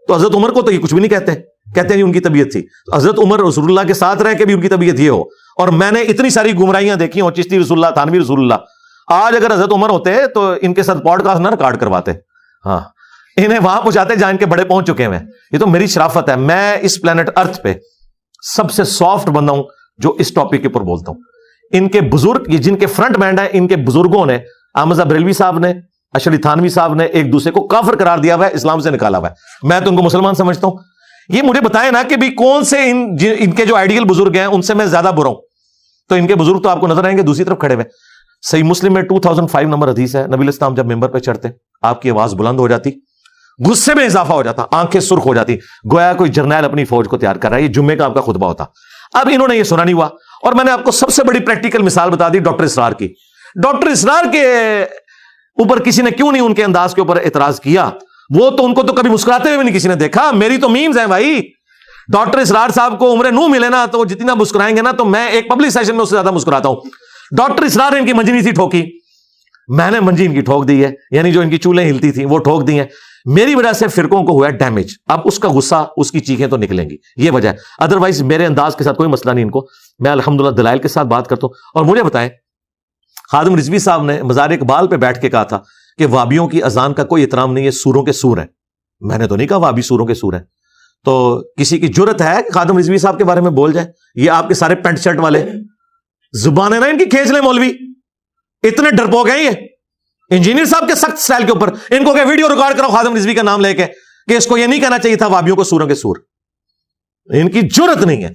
تو حضرت عمر کو تو یہ کچھ بھی نہیں کہتے ہیں ان کی طبیعت تھی. حضرت عمر رسول اللہ کے ساتھ رہ کے بھی ان کی طبیعت یہ ہو. اور میں نے اتنی ساری گمراہیاں دیکھی ہوں، چشتی رسول اللہ، تھانوی رسول اللہ. آج اگر حضرت عمر ہوتے تو ان کے ساتھ پوڈ کاسٹ نہ ریکارڈ کرواتے، ہاں انہیں وہاں پہنچاتے جہاں ان کے بڑے پہنچ چکے ہیں. یہ تو میری شرافت ہے. میں اس پلانٹ ارتھ پہ سب سے سافٹ بندہ ہوں جو اس ٹاپک کے اوپر بولتا ہوں. ان کے بزرگ، یہ جن کے فرنٹ مین ہیں، ان کے بزرگوں نے، احمد بریلوی صاحب نے، اشری تھانوی صاحب نے ایک دوسرے کو کافر قرار دیا ہوا ہے، اسلام سے نکالا ہوا ہے. میں تو ان کو مسلمان سمجھتا ہوں. یہ مجھے بتائیں نا کہ بھی کون سے ان کے جو آئیڈیل بزرگ ہیں ان سے میں زیادہ برا ہوں. تو ان کے بزرگ تو آپ کو نظر آئیں گے دوسری طرف کھڑے ہوئے. صحیح مسلم میں 2005 نمبر حدیث ہے، نبی اسلام جب ممبر پہ چڑھتے آپ کی آواز بلند ہو جاتی، غصے میں اضافہ ہو جاتا، آنکھیں سرخ ہو جاتی، گویا کوئی جرنیل اپنی فوج کو تیار کر رہا ہے. یہ جمعے کا آپ کا خطبہ ہوتا. اب انہوں نے یہ سنا نہیں ہوا. اور میں نے آپ کو سب سے بڑی پریکٹیکل مثال بتا دی ڈاکٹر اسرار کی. ڈاکٹر اسرار کے اوپر کسی نے کیوں نہیں ان کے انداز کے اوپر اعتراض کیا؟ وہ تو ان کو تو کبھی مسکراتے ہوئے نہیں کسی نے دیکھا. میری تو میمز ہیں بھائی. ڈاکٹر اسرار صاحب کو عمر نو ملے نا تو وہ جتنا مسکرائیں گے نا تو میں ایک پبلک سیشن میں اس سے زیادہ مسکراتا ہوں. ڈاکٹر اسرار نے ان کی منجی نہیں تھی ٹھوکی، میں نے منجی ان کی ٹھوک دی ہے. یعنی جو ان کی چولیں ہلتی تھیں وہ ٹھوک دی ہیں. میری وجہ سے فرقوں کو ہوا ہے ڈیمیج. اب اس کا غصہ، اس کی چیخیں تو نکلیں گی، یہ وجہ ہے. ادروائز میرے انداز کے ساتھ کوئی مسئلہ نہیں ان کو. میں الحمدللہ دلائل کے ساتھ بات کرتا ہوں. اور مجھے بتائیں، خادم رضوی صاحب نے مزار اقبال پہ بیٹھ کے کہا تھا کہ وابیوں کی اذان کا کوئی احترام نہیں ہے، سوروں کے سور ہیں. میں نے تو نہیں کہا وابی سوروں کے سور ہیں. تو کسی کی جرت ہے کہ خادم رضوی صاحب کے بارے میں بول جائے؟ یہ آپ کے سارے پینٹ شرٹ والے زبان ہے نا ان کی کھینچ لیں مولوی. اتنے ڈرپوک ہیں یہ انجینئر صاحب کے سخت سٹائل کے اوپر. ان کو کہ ویڈیو ریکارڈ کرو خادم رضوی کا نام لے کے کہ اس کو یہ نہیں کہنا چاہیے تھا وابیوں کو سوروں کے سور. ان کی جرت نہیں ہے.